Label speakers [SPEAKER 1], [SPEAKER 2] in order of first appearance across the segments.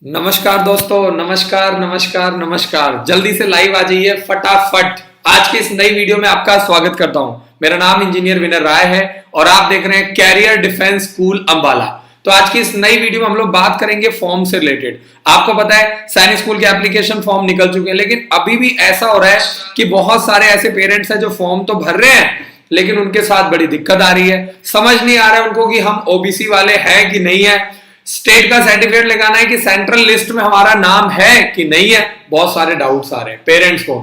[SPEAKER 1] नमस्कार दोस्तों, नमस्कार नमस्कार नमस्कार। जल्दी से लाइव आ जाइए फटाफट। आज की इस नई वीडियो में आपका स्वागत करता हूं। मेरा नाम इंजीनियर विनय राय है और आप देख रहे हैं कैरियर डिफेंस स्कूल अंबाला। तो आज की इस नई वीडियो में हम लोग बात करेंगे फॉर्म से रिलेटेड। आपको पता है सैनिक स्कूल के एप्लीकेशन फॉर्म निकल चुके हैं, लेकिन अभी भी ऐसा हो रहा है कि बहुत सारे ऐसे पेरेंट्स हैं जो फॉर्म तो भर रहे हैं लेकिन उनके साथ बड़ी दिक्कत आ रही है। समझ नहीं आ रहा है उनको कि हम ओबीसी वाले हैं कि नहीं है, स्टेट का सर्टिफिकेट लगाना है कि सेंट्रल लिस्ट में हमारा नाम है कि नहीं है। बहुत सारे डाउट्स आ रहे हैं पेरेंट्स को।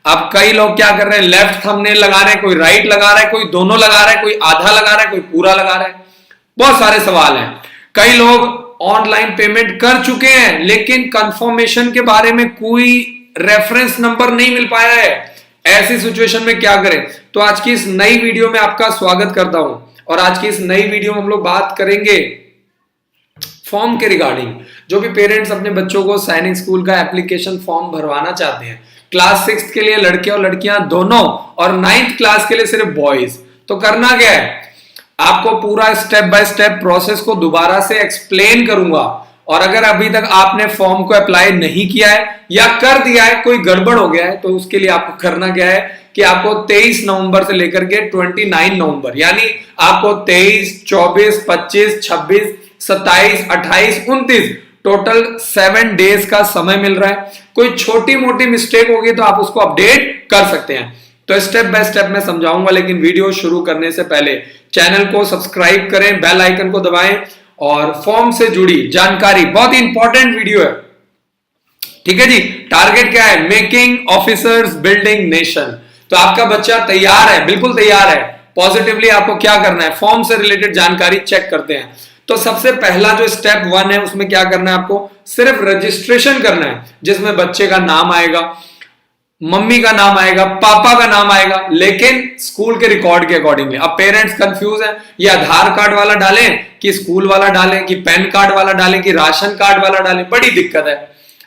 [SPEAKER 1] अब कई लोग क्या कर रहे हैं, लेफ्ट थंबनेल लगा रहे हैं, कोई राइट लगा रहा है, कोई दोनों लगा रहा है, कोई आधा लगा रहा है, कोई पूरा लगा रहा है। बहुत सारे सवाल हैं। कई लोग ऑनलाइन पेमेंट कर चुके हैं लेकिन कंफर्मेशन के बारे में कोई रेफरेंस नंबर नहीं मिल पाया है। ऐसी सिचुएशन में क्या करें? तो आज की इस नई वीडियो में आपका स्वागत करता हूं और आज की इस नई वीडियो में हम लोग बात करेंगे फॉर्म के रिगार्डिंग। जो भी पेरेंट्स अपने बच्चों को सैनिक स्कूल का एप्लीकेशन फॉर्म भरवाना चाहते हैं, क्लास 6 के लिए लड़के और लड़कियां दोनों और 9th क्लास के लिए सिर्फ बॉयज, तो करना क्या है, आपको पूरा स्टेप बाय स्टेप प्रोसेस को दोबारा से एक्सप्लेन करूंगा। और अगर अभी तक आपने फॉर्म को अप्लाई नहीं किया है या कर दिया है, कोई गड़बड़ हो गया है, तो उसके लिए आपको करना क्या है कि आपको 23 नवंबर से लेकर के 29 नवंबर, यानी आपको 23, 24, 25, 26, 27, 28, 29 टोटल 7 डेज का समय मिल रहा है। कोई छोटी मोटी मिस्टेक होगी तो आप उसको अपडेट कर सकते हैं। तो स्टेप बाय स्टेप मैं समझाऊंगा, लेकिन वीडियो शुरू करने से पहले चैनल को सब्सक्राइब करें, बेल आइकन को दबाएं और फॉर्म से जुड़ी जानकारी, बहुत ही इंपॉर्टेंट वीडियो है, ठीक है जी। टारगेट क्या है? Making officers building nation. तो आपका बच्चा तैयार है, बिल्कुल तैयार है। पॉजिटिवली आपको क्या करना है, फॉर्म से रिलेटेड जानकारी चेक करते हैं। तो सबसे पहला जो स्टेप 1 है उसमें क्या करना है, आपको सिर्फ रजिस्ट्रेशन करना है, जिसमें बच्चे का नाम आएगा, मम्मी का नाम आएगा, पापा का नाम आएगा, लेकिन स्कूल के रिकॉर्ड के अकॉर्डिंगली। अब पेरेंट्स कंफ्यूज हैं, ये आधार कार्ड वाला डालें कि स्कूल वाला डालें कि पैन कार्ड वाला डालें कि राशन कार्ड वाला डालें, बड़ी दिक्कत है।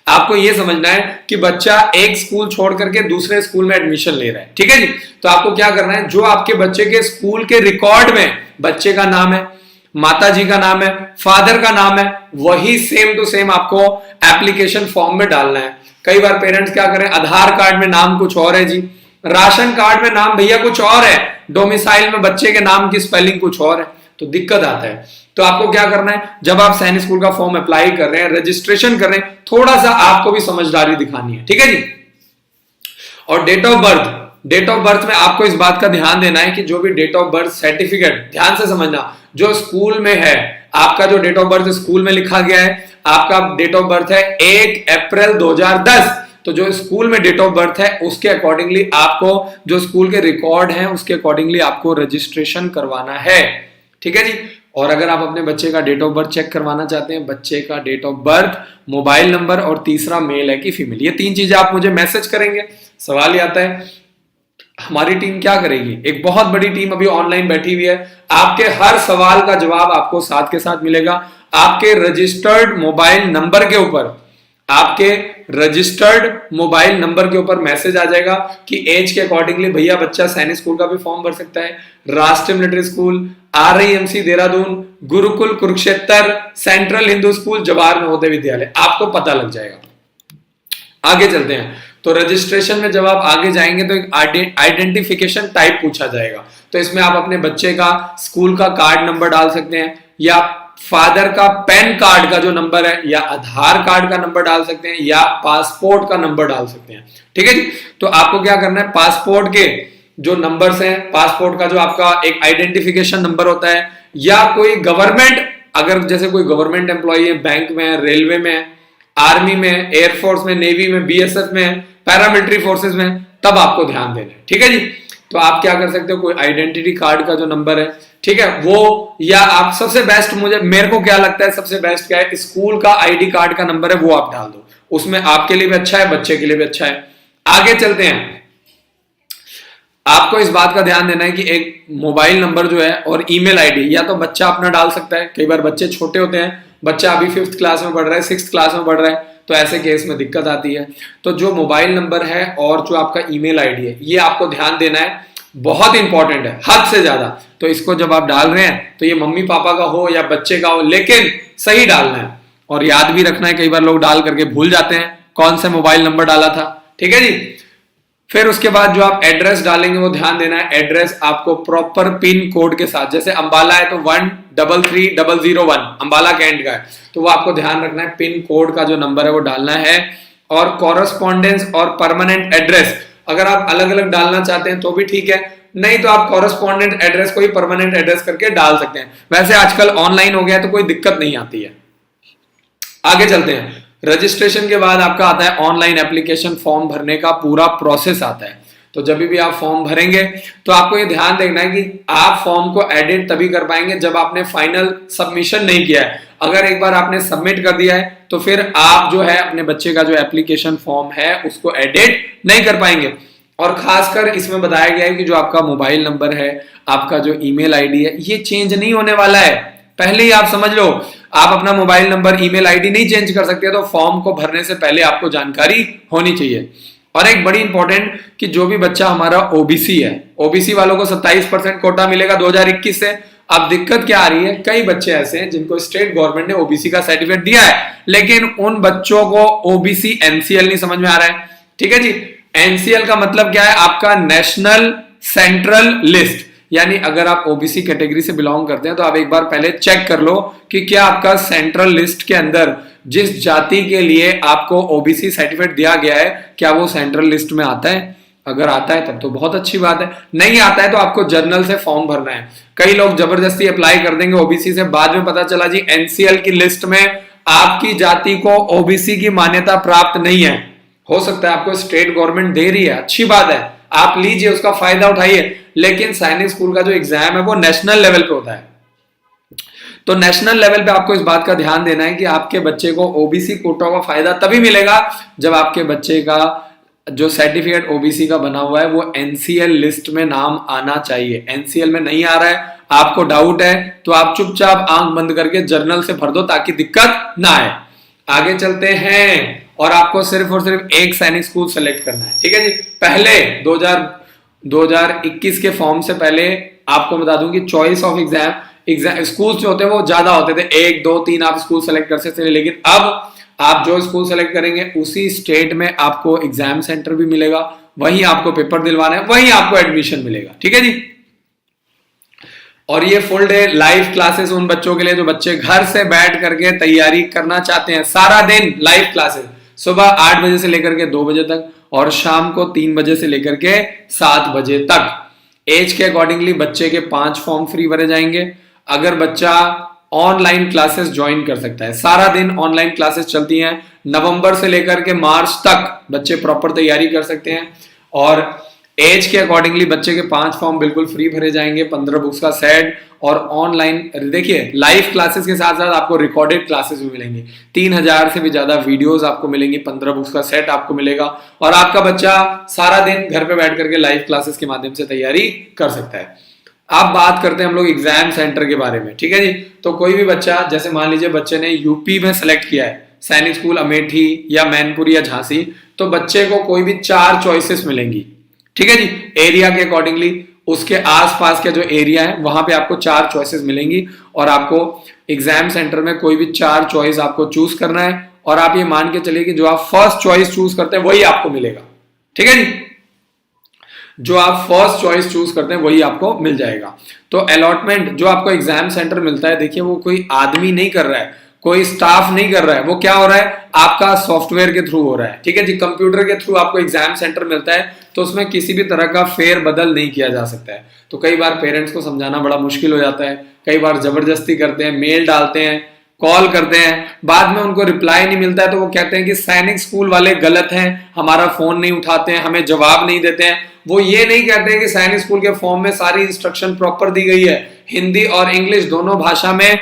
[SPEAKER 1] आपको यह समझना है कि बच्चा एक स्कूल छोड़ करके दूसरे स्कूल में एडमिशन ले रहा है, ठीक है जी। तो आपको क्या करना है, जो आपके बच्चे के स्कूल के रिकॉर्ड में बच्चे का नाम है, माता जी का नाम है, फादर का नाम है, वही सेम टू सेम आपको एप्लीकेशन फॉर्म में डालना है। कई बार पेरेंट्स क्या करें, आधार कार्ड में नाम कुछ और है जी, राशन कार्ड में नाम भैया कुछ और है, डोमिसाइल में बच्चे के नाम की स्पेलिंग कुछ और है, तो दिक्कत आता है। तो आपको क्या करना है, जब आप सैनिक स्कूल का फॉर्म अप्लाई कर रहे हैं, रजिस्ट्रेशन कर रहे हैं, थोड़ा सा आपको भी समझदारी दिखानी है, ठीक है जी। और डेट ऑफ बर्थ में आपको इस बात का ध्यान देना है कि जो भी डेट ऑफ बर्थ सर्टिफिकेट, ध्यान से समझना, जो स्कूल में है, आपका जो डेट ऑफ बर्थ स्कूल में लिखा गया है, आपका डेट ऑफ बर्थ है 1 अप्रैल 2010, तो जो स्कूल में डेट ऑफ बर्थ है उसके अकॉर्डिंगली आपको, जो स्कूल के रिकॉर्ड हैं उसके अकॉर्डिंगली आपको रजिस्ट्रेशन करवाना है, ठीक है जी। और अगर आप अपने बच्चे का डेट ऑफ बर्थ चेक करवाना चाहते हैं, बच्चे का date of birth, mobile number और तीसरा मेल है कि फीमेल, ये 3 चीजें आप मुझे मैसेज करेंगे। सवाल ये आता है, हमारी टीम क्या करेगी? एक बहुत बड़ी टीम अभी ऑनलाइन बैठी हुई है, आपके हर सवाल का जवाब आपको साथ के साथ मिलेगा। आपके रजिस्टर्ड मोबाइल नंबर के ऊपर, आपके रजिस्टर्ड मोबाइल नंबर के ऊपर मैसेज आ जाएगा कि एज के अकॉर्डिंगली भैया बच्चा सैनिक स्कूल का भी फॉर्म भर सकता है, राष्ट्रीय military school, RIMC Dehradun, Gurukul Kurukshetra, central Hindu school, Jawahar Navodaya Vidyalaya, आपको पता लग जाएगा। आगे चलते हैं। तो रजिस्ट्रेशन में जब आप आगे जाएंगे तो एक आइडेंटिफिकेशन टाइप पूछा जाएगा। तो इसमें आप अपने बच्चे का स्कूल का कार्ड नंबर डाल सकते हैं, या फादर का पैन कार्ड का जो नंबर है, या आधार कार्ड का नंबर डाल सकते हैं, या पासपोर्ट का नंबर डाल सकते हैं, ठीक है जी। तो आपको क्या करना है, पासपोर्ट के जो नंबर्स हैं, पासपोर्ट का जो आपका एक आइडेंटिफिकेशन नंबर होता है, या कोई गवर्नमेंट, अगर जैसे कोई गवर्नमेंट एम्प्लॉई है, बैंक में, रेलवे में, आर्मी में, एयरफोर्स में, नेवी में, BSF में, पैरामिलिट्री फोर्सेस में, तब आपको ध्यान देना है, ठीक है जी। तो आप क्या कर सकते हो, कोई आइडेंटिटी कार्ड का जो नंबर है, ठीक है वो, या आप सबसे बेस्ट, मेरे को क्या लगता है सबसे बेस्ट क्या है, स्कूल का ID कार्ड का नंबर है वो आप डाल दो, उसमें आपके लिए भी अच्छा है, बच्चे के लिए भी अच्छा है। आगे चलते हैं। आपको इस बात का ध्यान देना है कि एक मोबाइल नंबर जो है और ईमेल ID, या तो बच्चा अपना डाल सकता है, कई बार बच्चे छोटे होते हैं, बच्चा अभी 5th क्लास में पढ़ रहा है, 6th क्लास में पढ़ रहा है, तो ऐसे केस में दिक्कत आती है। तो जो मोबाइल नंबर है और जो आपका ईमेल ID है, ये आपको ध्यान देना है, बहुत इंपॉर्टेंट है, हद से ज्यादा। तो इसको जब आप डाल रहे हैं तो ये मम्मी पापा का हो या बच्चे का हो, लेकिन सही डालना है। और याद भी रखना है, कई बार लोग डाल करके भूल जाते हैं कौन सा मोबाइल नंबर डाला था। ठीक है जी। फिर उसके बाद जो आप एड्रेस डालेंगे वो ध्यान देना है, एड्रेस आपको प्रॉपर पिन कोड के साथ, जैसे अंबाला है तो 133001 अंबाला कैंट का है, तो वो आपको ध्यान रखना है, पिन कोड का जो नंबर है वो डालना है। और कॉरेस्पॉन्डेंस और परमानेंट एड्रेस अगर आप अलग अलग डालना चाहते हैं तो भी ठीक है, नहीं तो आप कॉरेस्पॉन्डेंट एड्रेस को ही परमानेंट एड्रेस करके डाल सकते हैं। वैसे आजकल ऑनलाइन हो गया है तो कोई दिक्कत नहीं आती है। आगे चलते हैं। रजिस्ट्रेशन के बाद आपका आता है ऑनलाइन एप्लीकेशन फॉर्म भरने का पूरा प्रोसेस आता है। तो जब भी आप फॉर्म भरेंगे तो आपको ये ध्यान देखना है कि आप फॉर्म को एडिट तभी कर पाएंगे जब आपने फाइनल सबमिशन नहीं किया है। अगर एक बार आपने सबमिट कर दिया है तो फिर आप जो है अपने बच्चे का जो एप्लीकेशन फॉर्म है उसको एडिट नहीं कर पाएंगे। और खासकर इसमें बताया गया है कि जो आपका मोबाइल नंबर है, आपका जो ईमेल आईडी है, ये चेंज नहीं होने वाला है। पहले ही आप समझ लो, आप अपना मोबाइल नंबर ईमेल आईडी नहीं चेंज कर सकते, तो फॉर्म को भरने से पहले आपको जानकारी होनी चाहिए। और एक बड़ी इंपॉर्टेंट कि जो भी बच्चा हमारा ओबीसी है, ओबीसी वालों को 27% कोटा मिलेगा 2021 से। अब दिक्कत क्या आ रही है, कई बच्चे ऐसे हैं जिनको स्टेट गवर्नमेंट ने ओबीसी का सर्टिफिकेट दिया है, लेकिन उन बच्चों को ओबीसी एनसीएल नहीं समझ में आ रहा है। ठीक है जी। एनसीएल का मतलब क्या है, आपका नेशनल सेंट्रल लिस्ट, यानी अगर आप ओबीसी कैटेगरी से बिलोंग करते हैं तो आप एक बार पहले चेक कर लो कि क्या आपका सेंट्रल लिस्ट के अंदर जिस जाति के लिए आपको ओबीसी सर्टिफिकेट दिया गया है, क्या वो सेंट्रल लिस्ट में आता है। अगर आता है तब तो बहुत अच्छी बात है, नहीं आता है तो आपको जर्नल से फॉर्म भरना है। कई लोग जबरदस्ती अप्लाई कर देंगे ओबीसी से, बाद में पता चला जी एनसीएल की लिस्ट में आपकी जाति को ओबीसी की मान्यता प्राप्त नहीं है। हो सकता है आपको स्टेट गवर्नमेंट दे रही है, अच्छी बात है, आप लीजिए, उसका फायदा उठाइए, लेकिन सैनिक स्कूल का जो एग्जाम है वो नेशनल लेवल पे होता है। तो नेशनल लेवल पे आपको इस बात का ध्यान देना है कि आपके बच्चे को ओबीसी कोटा का फायदा तभी मिलेगा जब आपके बच्चे का जो सर्टिफिकेट ओबीसी का बना हुआ है वो एनसीएल लिस्ट में नाम आना चाहिए। एनसीएल में नहीं आ रहा है, आपको डाउट है, तो आप चुपचाप आंख बंद करके जर्नल से भर दो ताकि दिक्कत ना आए। आगे चलते हैं, और आपको सिर्फ और सिर्फ एक सैनिक स्कूल सेलेक्ट करना है। ठीक है जी। पहले 2021 के फॉर्म से पहले आपको बता दूं कि चॉइस ऑफ एग्जाम स्कूल जो होते हैं वो ज्यादा होते थे, 1 2 3 आप स्कूल सेलेक्ट कर सकते थे, लेकिन अब आप जो स्कूल सेलेक्ट करेंगे उसी स्टेट में आपको एग्जाम सेंटर भी मिलेगा, वहीं आपको पेपर दिलवाना है, वहीं आपको एडमिशन मिलेगा। ठीक है जी। और ये फुल डे लाइव क्लासेस उन बच्चों के लिए जो बच्चे घर से बैठ करके तैयारी करना चाहते हैं। सारा दिन लाइव क्लासेस, सुबह 8 बजे से लेकर के 2 बजे तक और शाम को 3 बजे से लेकर के 7 बजे तक। एज के अकॉर्डिंगली बच्चे के 5 फॉर्म फ्री भरे जाएंगे। अगर बच्चा ऑनलाइन क्लासेस ज्वाइन कर सकता है, सारा दिन ऑनलाइन क्लासेस चलती हैं, नवंबर से लेकर के मार्च तक बच्चे प्रॉपर तैयारी कर सकते हैं। और एज के अकॉर्डिंगली बच्चे के 5 फॉर्म बिल्कुल फ्री भरे जाएंगे, 15 बुक्स का सेट। और ऑनलाइन देखिए लाइव क्लासेस के साथ साथ आपको रिकॉर्डेड क्लासेस भी मिलेंगी, 3000 से भी ज्यादा वीडियोस आपको मिलेंगी, 15 बुक्स का सेट आपको मिलेगा, और आपका बच्चा सारा दिन घर पे बैठ करके लाइव क्लासेस के माध्यम से तैयारी कर सकता है। अब बात करते हैं हम लोग एग्जाम सेंटर के बारे में। ठीक है जी। तो कोई भी बच्चा, जैसे मान लीजिए बच्चे ने यूपी में सेलेक्ट किया है सैनिक स्कूल अमेठी या मैनपुरी या झांसी, तो बच्चे को कोई भी 4 चॉइसेस मिलेंगी। ठीक है जी। एरिया के अकॉर्डिंगली उसके आसपास का जो एरिया है वहां पे आपको 4 चॉइसेस मिलेंगी, और आपको एग्जाम सेंटर में कोई भी 4 चॉइस आपको चूज करना है। और आप ये मान के चलिए कि जो आप फर्स्ट चॉइस चूज करते हैं वही आपको मिलेगा। ठीक है जी। जो आप फर्स्ट चॉइस चूज करते हैं वही आपको मिल जाएगा। तो अलॉटमेंट जो आपको एग्जाम सेंटर मिलता है, देखिए वो कोई आदमी नहीं कर रहा है, कोई स्टाफ नहीं कर रहा है, वो क्या हो रहा है, आपका सॉफ्टवेयर के थ्रू हो रहा है। ठीक है जी। कंप्यूटर के थ्रू आपको एग्जाम सेंटर मिलता है, तो उसमें किसी भी तरह का फेर बदल नहीं किया जा सकता है। तो कई बार पेरेंट्स को समझाना बड़ा मुश्किल हो जाता है, कई बार जबरदस्ती करते हैं, मेल डालते हैं, कॉल करते हैं, बाद में उनको रिप्लाई नहीं मिलता है, तो वो कहते हैं कि सैनिक स्कूल वाले गलत हैं, हमारा फोन नहीं उठाते हैं, हमें जवाब नहीं देते हैं। वो ये नहीं कहते हैं कि सैनिक स्कूल के फॉर्म में सारी इंस्ट्रक्शन प्रॉपर दी गई है, हिंदी और इंग्लिश दोनों भाषा में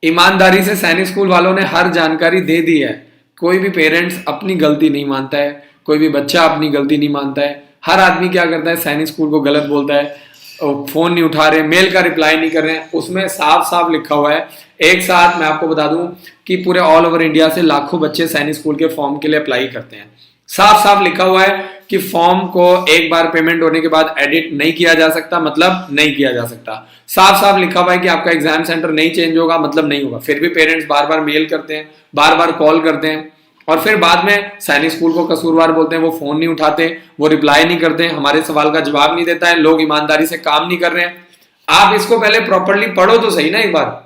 [SPEAKER 1] ईमानदारी से सैनिक स्कूल वालों ने हर जानकारी दे दी है। कोई भी पेरेंट्स अपनी गलती नहीं मानता है, कोई भी बच्चा अपनी गलती नहीं मानता है। हर आदमी क्या करता है, सैनिक स्कूल को गलत बोलता है, फोन नहीं उठा रहे, मेल का रिप्लाई नहीं कर रहे हैं। उसमें साफ साफ लिखा हुआ है, एक साथ मैं आपको बता दूं कि पूरे ऑल ओवर इंडिया से लाखों बच्चे सैनिक स्कूल के फॉर्म के लिए अप्लाई करते हैं। साफ साफ लिखा हुआ है कि फॉर्म को एक बार पेमेंट होने के बाद एडिट नहीं किया जा सकता, मतलब नहीं किया जा सकता। साफ साफ लिखा हुआ है कि आपका एग्जाम सेंटर नहीं चेंज होगा, मतलब नहीं होगा। फिर भी पेरेंट्स बार बार मेल करते हैं, बार बार कॉल करते हैं, और फिर बाद में सैनिक स्कूल को कसूरवार बोलते हैं, वो फोन नहीं उठाते, वो रिप्लाई नहीं करते, हमारे सवाल का जवाब नहीं देता है, लोग ईमानदारी से काम नहीं कर रहे हैं। आप इसको पहले प्रॉपरली पढ़ो तो सही ना एक बार।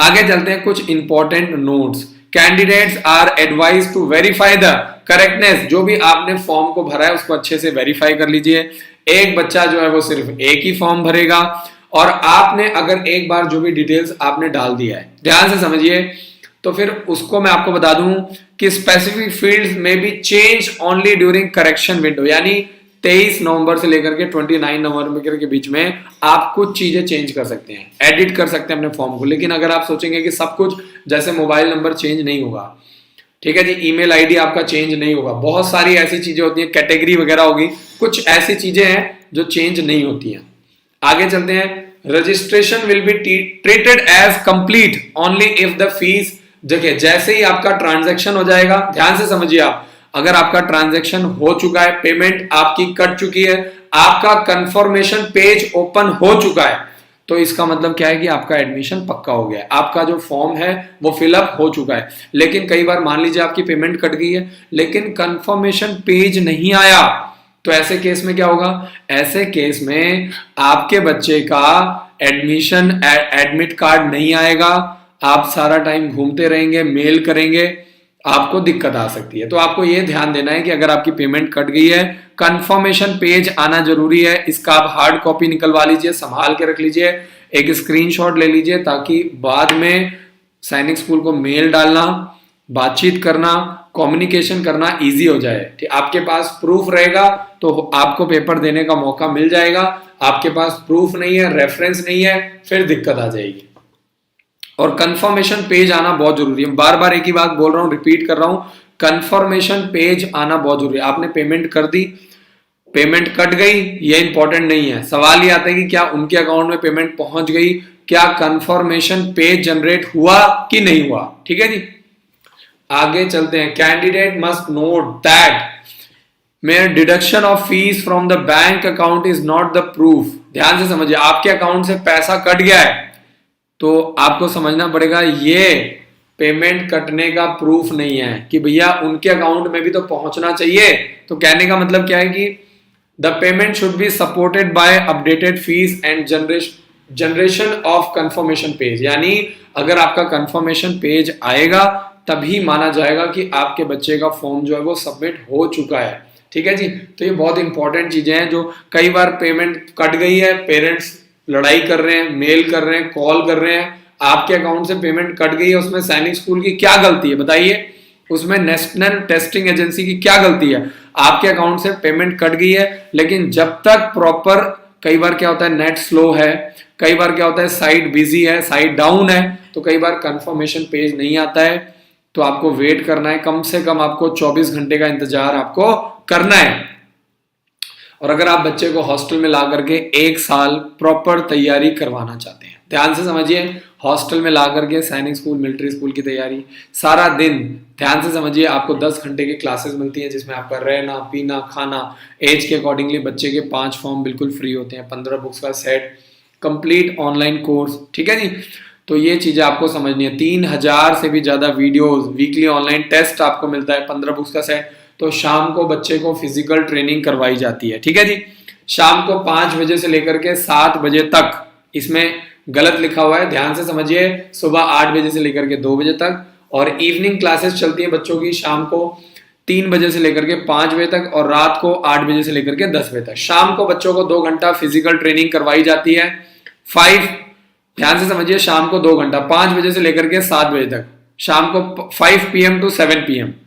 [SPEAKER 1] आगे चलते हैं, कुछ important notes. Candidates are advised to verify the correctness. जो भी आपने फॉर्म को भरा है उसको अच्छे से वेरीफाई कर लीजिए। एक बच्चा जो है वो सिर्फ एक ही फॉर्म भरेगा, और आपने अगर एक बार जो भी डिटेल्स आपने डाल दिया है, ध्यान से समझिए, तो फिर उसको मैं आपको बता दूं कि स्पेसिफिक फील्ड्स में B change only during correction window, यानी 23 नवंबर से लेकर के 29 नवंबर के बीच में आप कुछ चीजें चेंज कर सकते हैं, एडिट कर सकते हैं अपने फॉर्म को। लेकिन अगर आप सोचेंगे कि सब कुछ, जैसे मोबाइल नंबर चेंज नहीं होगा, ठीक है जी, ईमेल आईडी आपका चेंज नहीं होगा, बहुत सारी ऐसी चीजें होती हैं, कैटेगरी वगैरह होगी, कुछ ऐसी चीजें हैं जो चेंज नहीं होती हैं। आगे चलते हैं, registration will be treated as complete only if the fees. देखिए, जैसे ही आपका ट्रांजैक्शन हो जाएगा, ध्यान से समझिए आप, अगर आपका ट्रांजैक्शन हो चुका है, पेमेंट आपकी कट चुकी है, आपका कंफर्मेशन पेज ओपन हो चुका है, तो इसका मतलब क्या है कि आपका एडमिशन पक्का हो गया है, आपका जो फॉर्म है वो फिलअप हो चुका है। लेकिन कई बार मान लीजिए आपकी पेमेंट कट गई है लेकिन कंफर्मेशन पेज नहीं आया, तो ऐसे केस में क्या होगा? ऐसे केस में आपके बच्चे का एडमिशन एडमिट कार्ड नहीं आएगा, आप सारा टाइम घूमते रहेंगे, मेल करेंगे, आपको दिक्कत आ सकती है। तो आपको यह ध्यान देना है कि अगर आपकी पेमेंट कट गई है, कंफर्मेशन पेज आना जरूरी है। इसका आप हार्ड कॉपी निकलवा लीजिए, संभाल के रख लीजिए, एक स्क्रीनशॉट ले लीजिए, ताकि बाद में सैनिक स्कूल को मेल डालना, बातचीत करना, कम्युनिकेशन करना इजी हो जाए। ठीक, आपके पास प्रूफ रहेगा तो आपको पेपर देने का मौका मिल जाएगा। आपके पास प्रूफ नहीं है, रेफरेंस नहीं है, फिर दिक्कत आ जाएगी। और कंफर्मेशन पेज आना बहुत जरूरी है। बार बार एक ही बात बोल रहा हूं, रिपीट कर रहा हूं, कंफर्मेशन पेज आना बहुत जरूरी है। आपने पेमेंट कर दी, पेमेंट कट गई, ये इंपॉर्टेंट नहीं है। सवाल ये आता है कि क्या उनके अकाउंट में पेमेंट पहुंच गई, क्या कंफर्मेशन पेज जनरेट हुआ कि नहीं हुआ। ठीक है जी, आगे चलते हैं। कैंडिडेट मस्ट नोट दैट मेरे deduction of fees from the bank account is not the proof. ध्यान से समझिए, आपके अकाउंट से पैसा कट गया है तो आपको समझना पड़ेगा ये पेमेंट कटने का प्रूफ नहीं है कि भैया उनके अकाउंट में भी तो पहुंचना चाहिए। तो कहने का मतलब क्या है कि the payment should be supported by updated fees and generation of confirmation page, यानी अगर आपका कंफर्मेशन पेज आएगा तभी माना जाएगा कि आपके बच्चे का फॉर्म जो है वो सबमिट हो चुका है। ठीक है जी, तो ये बहुत इंपॉर्टेंट चीजें हैं जो कई बार पेमेंट कट गई है, पेरेंट्स लड़ाई कर रहे हैं, मेल कर रहे हैं, कॉल कर रहे हैं, आपके अकाउंट से पेमेंट कट गई है, उसमें सैनिक स्कूल की क्या गलती है बताइए, उसमें नेशनल टेस्टिंग एजेंसी की क्या गलती है? आपके अकाउंट से पेमेंट कट गई है, लेकिन जब तक प्रॉपर, कई बार क्या होता है नेट स्लो है, कई बार क्या होता है साइट बिजी है, साइट डाउन है, तो कई बार कंफर्मेशन पेज नहीं आता है, तो आपको वेट करना है, कम से कम आपको 24 घंटे का इंतजार आपको करना है। और अगर आप बच्चे को हॉस्टल में ला करके 1 साल प्रॉपर तैयारी करवाना चाहते हैं, ध्यान से समझिए, हॉस्टल में ला करके सैनिक स्कूल, मिलिट्री स्कूल की तैयारी सारा दिन, ध्यान से समझिए, आपको 10 घंटे की क्लासेस मिलती हैं जिसमें आपका रहना, पीना, खाना, एज के अकॉर्डिंगली बच्चे के 5 फॉर्म बिल्कुल फ्री होते हैं, 15 बुक्स का सेट, कंप्लीट ऑनलाइन कोर्स। ठीक है जी, तो ये चीजें आपको समझनी है। 3000 से भी ज्यादा वीडियोस, वीकली ऑनलाइन टेस्ट आपको मिलता है, 15 बुक्स का सेट। तो शाम को बच्चे को फिजिकल ट्रेनिंग करवाई जाती है। ठीक है जी, शाम को 5 बजे से लेकर के 7 बजे तक, इसमें गलत लिखा हुआ है, ध्यान से समझिए, सुबह 8 बजे से लेकर के 2 बजे तक, और इवनिंग क्लासेस चलती है बच्चों की शाम को 3 बजे से लेकर के 5 बजे तक, और रात को 8 बजे से लेकर के 10 बजे तक। शाम को बच्चों को 2 घंटा फिजिकल ट्रेनिंग करवाई जाती है। 5, ध्यान से समझिए, शाम को 2 घंटा, 5 बजे से लेकर के 7 बजे तक, शाम को 5 PM to 7 PM।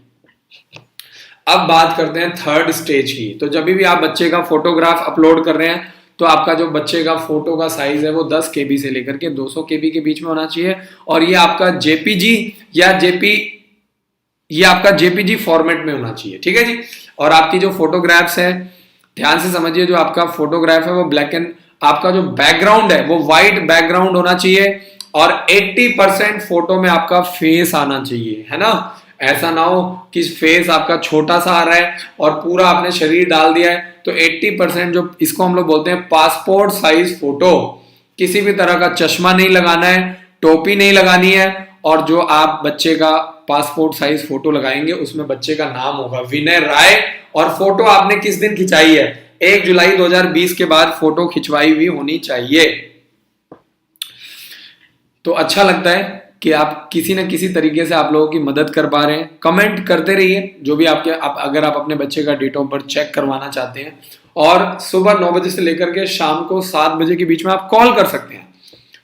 [SPEAKER 1] अब बात करते हैं थर्ड स्टेज की। तो जब भी आप बच्चे का फोटोग्राफ अपलोड कर रहे हैं तो आपका जो बच्चे का फोटो का साइज है वो 10 KB से लेकर के 200 KB के बीच में होना चाहिए, और ये आपका JPG या आपका JPG फॉर्मेट में होना चाहिए। ठीक है जी, और आपकी जो फोटोग्राफ्स है, ध्यान से समझिए, जो आपका फोटोग्राफ है वो ब्लैक एंड, आपका जो बैकग्राउंड है वो व्हाइट बैकग्राउंड होना चाहिए, और 80% फोटो में आपका फेस आना चाहिए, है ना। ऐसा ना हो कि फेस आपका छोटा सा आ रहा है और पूरा आपने शरीर डाल दिया है। तो 80% जो इसको हम लोग बोलते हैं पासपोर्ट साइज फोटो, किसी भी तरह का चश्मा नहीं लगाना है, टोपी नहीं लगानी है, और जो आप बच्चे का पासपोर्ट साइज फोटो लगाएंगे उसमें बच्चे का नाम होगा विनय राय, और फोटो आपने किस दिन खिंचाई है, 1 जुलाई 2020 के बाद फोटो खिंचवाई हुई होनी चाहिए। तो अच्छा लगता है कि आप किसी न किसी तरीके से आप लोगों की मदद कर पा रहे हैं। कमेंट करते रहिए जो भी अगर आप अपने बच्चे का डेट ऑफ बर्थ चेक करवाना चाहते हैं, और सुबह 9 बजे से लेकर के शाम को 7 बजे के बीच में आप कॉल कर सकते हैं।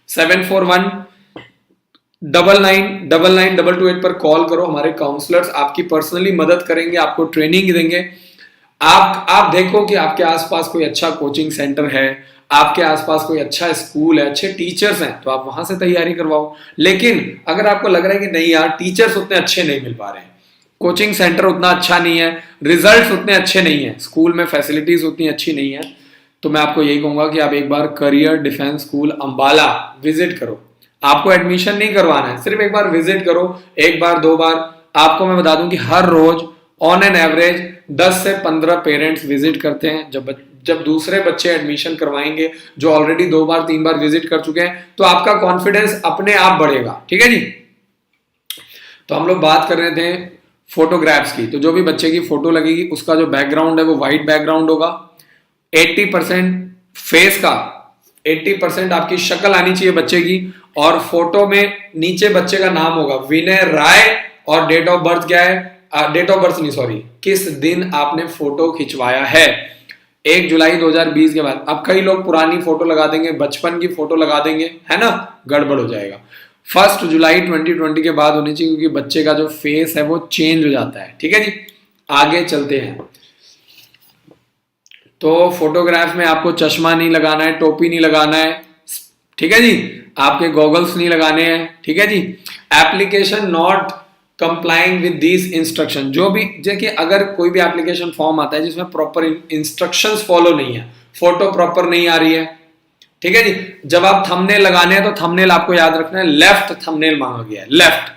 [SPEAKER 1] 741-9999-228 पर कॉल करो। हमारे काउंसलर्स आपकी पर्सनली मदद करेंगे, आपको ट्रेनिंग देंगे। आप देखो कि आपके आसपास कोई अच्छा कोचिंग सेंटर है, आपके आसपास कोई अच्छा स्कूल है, अच्छे टीचर्स हैं, तो आप वहां से तैयारी करवाओ। लेकिन अगर आपको लग रहा है कि नहीं यार टीचर्स उतने अच्छे नहीं मिल पा रहे हैं, कोचिंग सेंटर उतना अच्छा नहीं है, रिजल्ट्स उतने अच्छे नहीं है, स्कूल में फैसिलिटीज उतनी अच्छी नहीं है, तो मैं आपको यही कहूंगा कि आप एक बार career defence school Ambala visit करो। आपको एडमिशन नहीं करवाना है, सिर्फ एक बार विजिट करो, 1 बार 2 बार। आपको मैं बता दूं कि हर रोज ऑन एन एवरेज 10 से 15 पेरेंट्स विजिट करते हैं। जब दूसरे बच्चे एडमिशन करवाएंगे जो ऑलरेडी 2 बार 3 बार विजिट कर चुके हैं, तो आपका कॉन्फिडेंस अपने आप बढ़ेगा। ठीक है जी। तो हम लोग बात कर रहे थे फोटोग्राफ्स की। तो जो भी बच्चे की फोटो लगेगी उसका जो बैकग्राउंड है वो व्हाइट बैकग्राउंड होगा। 80% फेस का, 80% आपकी शक्ल आनी चाहिए बच्चे की, और फोटो में नीचे बच्चे का नाम होगा विनय राय, और डेट ऑफ बर्थ क्या है, डेट ऑफ बर्थ नहीं सॉरी, किस दिन आपने फोटो खिंचवाया है, 1 जुलाई 2020 के बाद। अब कई लोग पुरानी फोटो लगा देंगे, बचपन की फोटो लगा देंगे, है ना, गड़बड़ हो जाएगा। 1 जुलाई 2020 के बाद होनी चाहिए, क्योंकि बच्चे का जो फेस है वो चेंज हो जाता है। ठीक है जी। आगे चलते हैं। तो फोटोग्राफ में आपको चश्मा नहीं लगाना है, टोपी नहीं लगाना है, ठीक है जी, आपके गॉगल्स नहीं लगाने हैं। ठीक है जी। Application not complying with these instruction, जो भी देखिए अगर कोई भी एप्लीकेशन फॉर्म आता है जिसमें प्रॉपर इंस्ट्रक्शंस फॉलो नहीं है, फोटो प्रॉपर नहीं आ रही है, ठीक है जी, जब आप थंबनेल लगाने हैं तो थंबनेल आपको याद रखना है लेफ्ट थंबनेल मांगा गया है, लेफ्ट।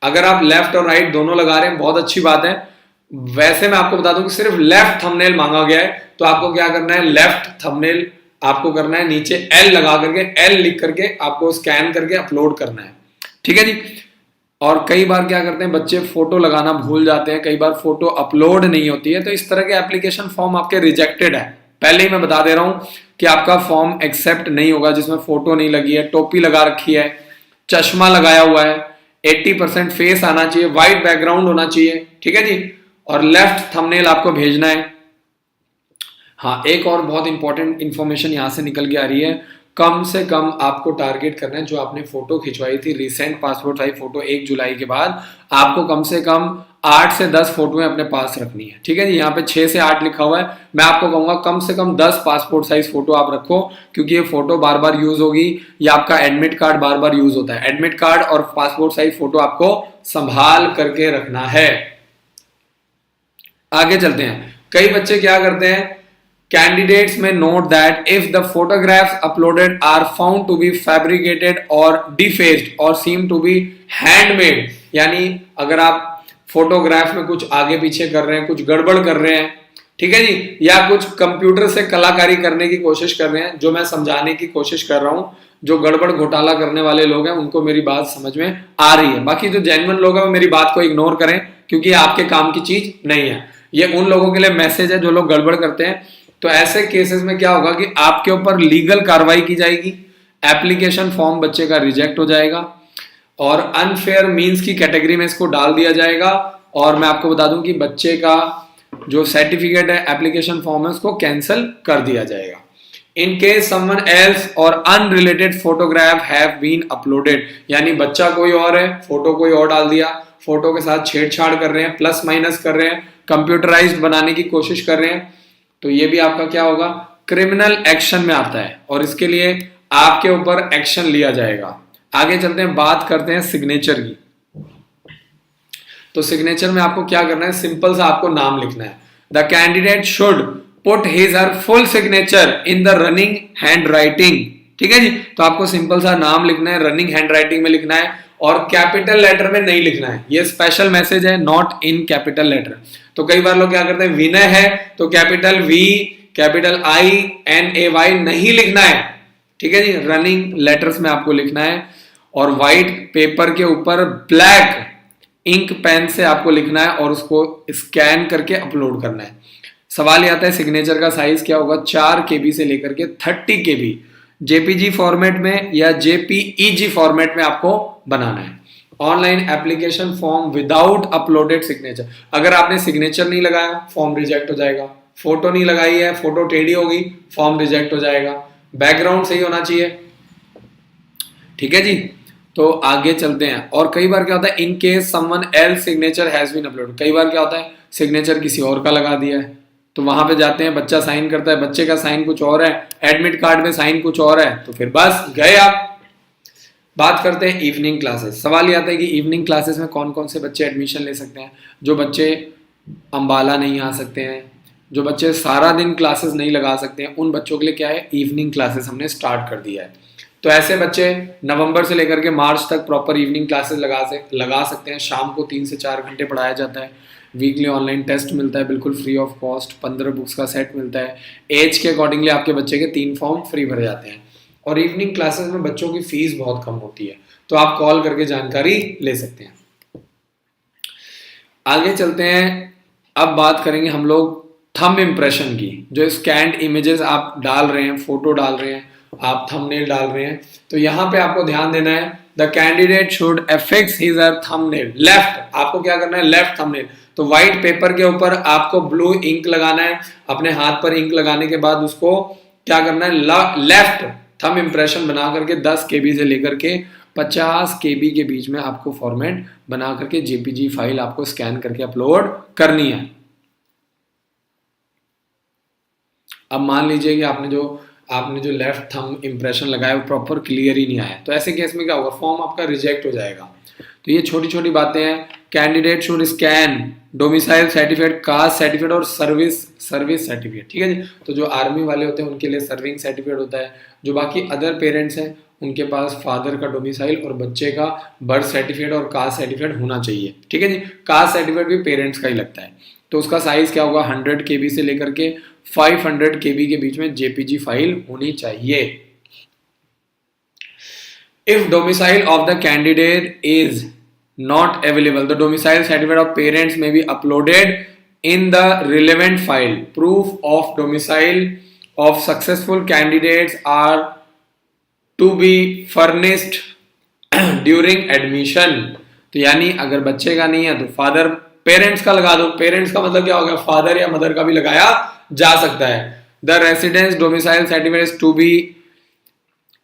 [SPEAKER 1] अगर आप लेफ्ट और राइट दोनों लगा रहे हैं बहुत अच्छी बात है। वैसे मैं आपको बता दूं कि सिर्फ लेफ्ट थंबनेल मांगा गया है, तो आपको क्या करना है, लेफ्ट थंबनेल आपको करना है, नीचे एल लगा करके, एल लिख करके आपको स्कैन करके अपलोड करना है। ठीक है जी। और कई बार क्या करते हैं बच्चे, फोटो लगाना भूल जाते हैं, कई बार फोटो अपलोड नहीं होती है, तो इस तरह के एप्लीकेशन फॉर्म आपके रिजेक्टेड है। पहले ही मैं बता दे रहा हूं कि आपका फॉर्म एक्सेप्ट नहीं होगा जिसमें फोटो नहीं लगी है, टोपी लगा रखी है, चश्मा लगाया हुआ है, 80% फेस आना चाहिए, व्हाइट बैकग्राउंड होना चाहिए। ठीक है जी। और लेफ्ट थंबनेल आपको भेजना है। हाँ, एक और बहुत इंपॉर्टेंट इंफॉर्मेशन यहां से निकल के आ रही है, कम से कम आपको टारगेट करना है, जो आपने फोटो खिंचवाई थी रिसेंट पासपोर्ट साइज फोटो 1 जुलाई के बाद, आपको कम से कम 8 से 10 फोटोएं अपने पास रखनी है। ठीक है जी। यहाँ पे 6 से 8 लिखा हुआ है, मैं आपको कहूंगा कम से कम 10 पासपोर्ट साइज फोटो आप रखो, क्योंकि ये फोटो बार बार यूज होगी, या आपका एडमिट कार्ड बार बार यूज होता है। एडमिट कार्ड और पासपोर्ट साइज फोटो आपको संभाल करके रखना है। आगे चलते हैं। कई बच्चे क्या करते हैं, candidates may note that if the photographs uploaded are found to be fabricated or defaced और सीम टू बी हैंडमेड, यानी अगर आप फोटोग्राफ में कुछ आगे पीछे कर रहे हैं, कुछ गड़बड़ कर रहे हैं, ठीक है जी, या कुछ कंप्यूटर से कलाकारी करने की कोशिश कर रहे हैं, जो मैं समझाने की कोशिश कर रहा हूं, जो गड़बड़ घोटाला करने वाले लोग हैं उनको मेरी बात समझ में आ रही है। बाकी जो जेन्युइन लोग हैं वो मेरी बात को इग्नोर करें, क्योंकि ये आपके काम की चीज नहीं है। ये उन लोगों के लिए मैसेज है जो लोग गड़बड़ करते हैं। तो ऐसे केसेस में क्या होगा कि आपके ऊपर लीगल कार्रवाई की जाएगी, एप्लीकेशन फॉर्म बच्चे का रिजेक्ट हो जाएगा, और अनफेयर मींस की कैटेगरी में इसको डाल दिया जाएगा। और मैं आपको बता दूं कि बच्चे का जो सर्टिफिकेट है, एप्लीकेशन फॉर्म है, उसको कैंसिल कर दिया जाएगा। In case someone else or unrelated photograph have been uploaded, यानी बच्चा कोई और है, फोटो कोई और डाल दिया, फोटो के साथ छेड़छाड़ कर रहे हैं, प्लस माइनस कर रहे हैं, कंप्यूटराइज्ड बनाने की कोशिश कर रहे हैं, तो ये भी आपका क्या होगा, क्रिमिनल एक्शन में आता है, और इसके लिए आपके ऊपर एक्शन लिया जाएगा। आगे चलते हैं, बात करते हैं सिग्नेचर की। तो सिग्नेचर में आपको क्या करना है, सिंपल सा आपको नाम लिखना है। The candidate should put his her full signature in the running hand writing. ठीक है जी। तो आपको सिंपल सा नाम लिखना है, रनिंग हैंड राइटिंग में लिखना है, और कैपिटल लेटर में नहीं लिखना है। ये स्पेशल मैसेज है, नॉट इन कैपिटल लेटर। तो कई बार लोग क्या करते हैं, विनय है तो कैपिटल वी, कैपिटल INAY नहीं लिखना है, ठीक है जी। रनिंग लेटर्स में आपको लिखना है और व्हाइट पेपर के ऊपर ब्लैक इंक पेन से आपको लिखना है और उसको स्कैन करके अपलोड करना है। सवाल ये आता है सिग्नेचर का साइज क्या होगा, 4 KB से लेकर के 30 KB JPG फॉर्मेट में या JPEG फॉर्मेट में आपको बनाना है। Online application form without uploaded signature, अगर आपने सिग्नेचर नहीं लगाया फॉर्म रिजेक्ट हो जाएगा। फोटो नहीं लगाई है, फोटो टेढ़ी हो गई, फॉर्म रिजेक्ट हो जाएगा। बैकग्राउंड सही होना चाहिए, ठीक है जी। तो आगे चलते हैं। और कई बार क्या होता है, in case someone else signature has been upload, कई बार क्या होता है सिग्नेचर किसी और का लगा दिया है, तो वहां पे जाते हैं, बच्चा साइन करता है, बच्चे का साइन कुछ और है, एडमिट कार्ड में साइन कुछ और है, तो फिर बस गए आप। बात करते हैं इवनिंग क्लासेस। सवाल ये आता है कि इवनिंग क्लासेस में कौन कौन से बच्चे एडमिशन ले सकते हैं। जो बच्चे अंबाला नहीं आ सकते हैं, जो बच्चे सारा दिन क्लासेस नहीं लगा सकते हैं, उन बच्चों के लिए क्या है, इवनिंग क्लासेस हमने स्टार्ट कर दिया है। तो ऐसे बच्चे नवंबर से लेकर के मार्च तक प्रॉपर इवनिंग क्लासेस लगा सकते हैं। शाम को 3 से 4 घंटे पढ़ाया जाता है। वीकली ऑनलाइन टेस्ट मिलता है बिल्कुल फ्री ऑफ कॉस्ट, 15 बुक्स का सेट मिलता है। एज के अकॉर्डिंगली आपके बच्चे के 3 फॉर्म फ्री भरे जाते हैं। और इवनिंग क्लासेस में बच्चों की फीस बहुत कम होती है, तो आप कॉल करके जानकारी ले सकते हैं। आगे चलते हैं। अब बात करेंगे हम लोग थंब इम्प्रेशन की। जो स्कैन्ड इमेजेस आप डाल रहे हैं, फोटो डाल रहे हैं, आप थंबनेल डाल रहे हैं, तो यहां पे आपको ध्यान देना है, the candidate should affix his और थंबनेल लेफ्ट। आपको क्या करना है, लेफ्ट थंबनेल। तो व्हाइट पेपर के ऊपर आपको ब्लू इंक लगाना है। अपने हाथ पर इंक लगाने के बाद उसको क्या करना है, लेफ्ट थंब इम्प्रेशन बना करके 10 KB से लेकर के 50 KB के बीच में आपको फॉर्मेट बना करके JPG फाइल आपको स्कैन करके अपलोड करनी है। अब मान लीजिए कि आपने जो लेफ्ट थंब इम्प्रेशन लगाया वो प्रॉपर क्लियर ही नहीं आया, तो ऐसे केस में क्या होगा, फॉर्म आपका रिजेक्ट हो जाएगा। तो ये छोटी छोटी बातें हैं। Candidate should scan domicile certificate, caste certificate और सर्विस सर्टिफिकेट, ठीक है जी। तो जो आर्मी वाले होते हैं उनके लिए सर्विंग सर्टिफिकेट होता है। जो बाकी अदर पेरेंट्स हैं उनके पास फादर का डोमिसाइल और बच्चे का बर्थ सर्टिफिकेट और कास्ट सर्टिफिकेट होना चाहिए, ठीक है जी। कास्ट सर्टिफिकेट भी पेरेंट्स का ही लगता है। तो उसका साइज क्या होगा, 100 KB से लेकर के 500 KB के बीच में JPG फाइल होनी चाहिए। If domicile of the candidate is not available, the domicile certificate of parents may be uploaded in the relevant file. Proof of domicile of successful candidates are to be furnished during admission. तो यानी अगर बच्चे का नहीं है तो father parents का लगा दो। पेरेंट्स का मतलब क्या हो गया, फादर या मदर का भी लगाया जा सकता है। The residence domicile certificate is to be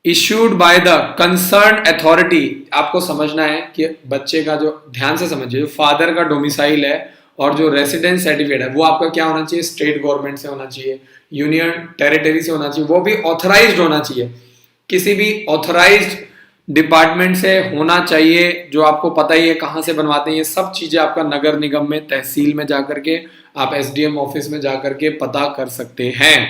[SPEAKER 1] issued by the concern authority. आपको समझना है कि बच्चे का जो, ध्यान से समझिए, जो फादर का डोमिसाइल है और जो रेसिडेंस सर्टिफिकेट है वो आपका क्या होना चाहिए, स्टेट गवर्नमेंट से होना चाहिए, यूनियन टेरिटरी से होना चाहिए, वो भी ऑथराइज्ड होना चाहिए। किसी भी ऑथराइज्ड डिपार्टमेंट से होना चाहिए, जो आपको पता ही है कहाँ से बनवाते हैं। ये सब चीजें आपका नगर निगम में, तहसील में जाकर के, आप SDM ऑफिस में जाकर के पता कर सकते हैं,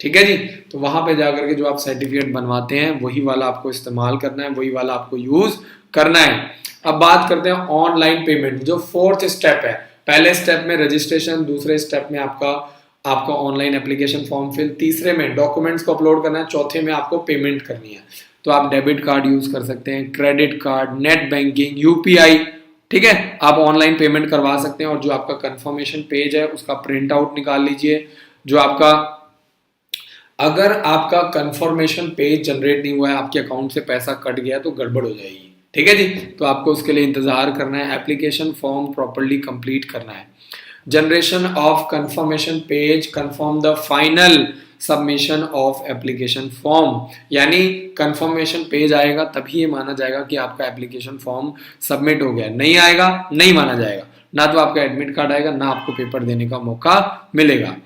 [SPEAKER 1] ठीक है जी। तो वहां पे जाकर के जो आप सर्टिफिकेट बनवाते हैं वही वाला आपको इस्तेमाल करना है, वही वाला आपको यूज करना है। अब बात करते हैं ऑनलाइन पेमेंट, जो 4th स्टेप है। पहले स्टेप में रजिस्ट्रेशन, दूसरे स्टेप में आपका ऑनलाइन एप्लीकेशन फॉर्म फिल, तीसरे में डॉक्यूमेंट्स को अपलोड करना है, चौथे में आपको पेमेंट करनी है। तो आप डेबिट कार्ड यूज कर सकते हैं, credit card, net banking, UPI, ठीक है। आप ऑनलाइन पेमेंट करवा सकते हैं। और जो आपका कंफर्मेशन पेज है उसका प्रिंट आउट निकाल लीजिए। जो आपका, अगर आपका कंफर्मेशन पेज जनरेट नहीं हुआ है, आपके अकाउंट से पैसा कट गया तो गड़बड़ हो जाएगी, ठीक है जी। तो आपको उसके लिए इंतजार करना है, एप्लीकेशन फॉर्म प्रॉपर्ली कंप्लीट करना है। Generation of confirmation page confirm the final submission of application form, यानी कंफर्मेशन पेज आएगा तभी ये माना जाएगा कि आपका एप्लीकेशन फॉर्म सबमिट हो गया। नहीं आएगा, नहीं माना जाएगा, ना तो आपका एडमिट कार्ड आएगा, ना आपको पेपर देने का मौका मिलेगा।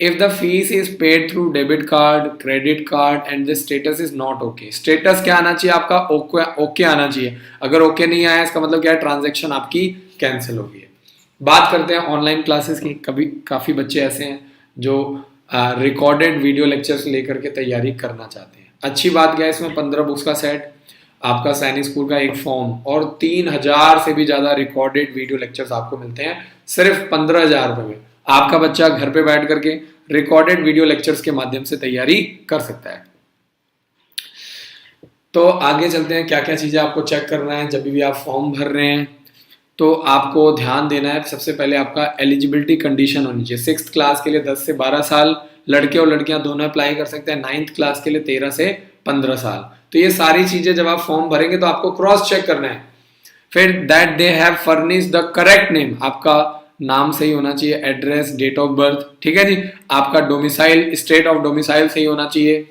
[SPEAKER 1] If the fees is paid through debit card, credit card and the status is not okay, status क्या आना चाहिए आपका, ओके आना चाहिए। अगर ओके नहीं आया इसका मतलब क्या है, ट्रांजैक्शन आपकी कैंसिल हो गई है। बात करते हैं ऑनलाइन क्लासेस की। काफ़ी बच्चे ऐसे हैं जो रिकॉर्डेड वीडियो लेक्चर्स लेकर के तैयारी करना चाहते हैं। अच्छी बात क्या है, इसमें 15 बुक्स का सेट, आपका सैनिक स्कूल का एक फॉर्म और 3000 से भी ज्यादा रिकॉर्डेड वीडियो लेक्चर्स आपको मिलते हैं सिर्फ 15,000 रुपए में। आपका बच्चा घर पे बैठ करके रिकॉर्डेड वीडियो लेक्चर्स के माध्यम से तैयारी कर सकता है। तो आगे चलते हैं, क्या क्या चीजें आपको चेक करना है जब भी आप फॉर्म भर रहे हैं। तो आपको ध्यान देना है, सबसे पहले आपका एलिजिबिलिटी कंडीशन होनी चाहिए। 6th क्लास के लिए 10 से 12 साल, लड़के और लड़कियां दोनों अप्लाई कर सकते हैं। 9th क्लास के लिए 13 से 15 साल। तो ये सारी चीजें जब आप फॉर्म भरेंगे तो आपको क्रॉस चेक करना है। फिर that they have furnish the correct name, आपका नाम सही होना चाहिए, एड्रेस, डेट ऑफ बर्थ, ठीक है जी। आपका डोमिसाइल, स्टेट ऑफ डोमिसाइल सही होना चाहिए,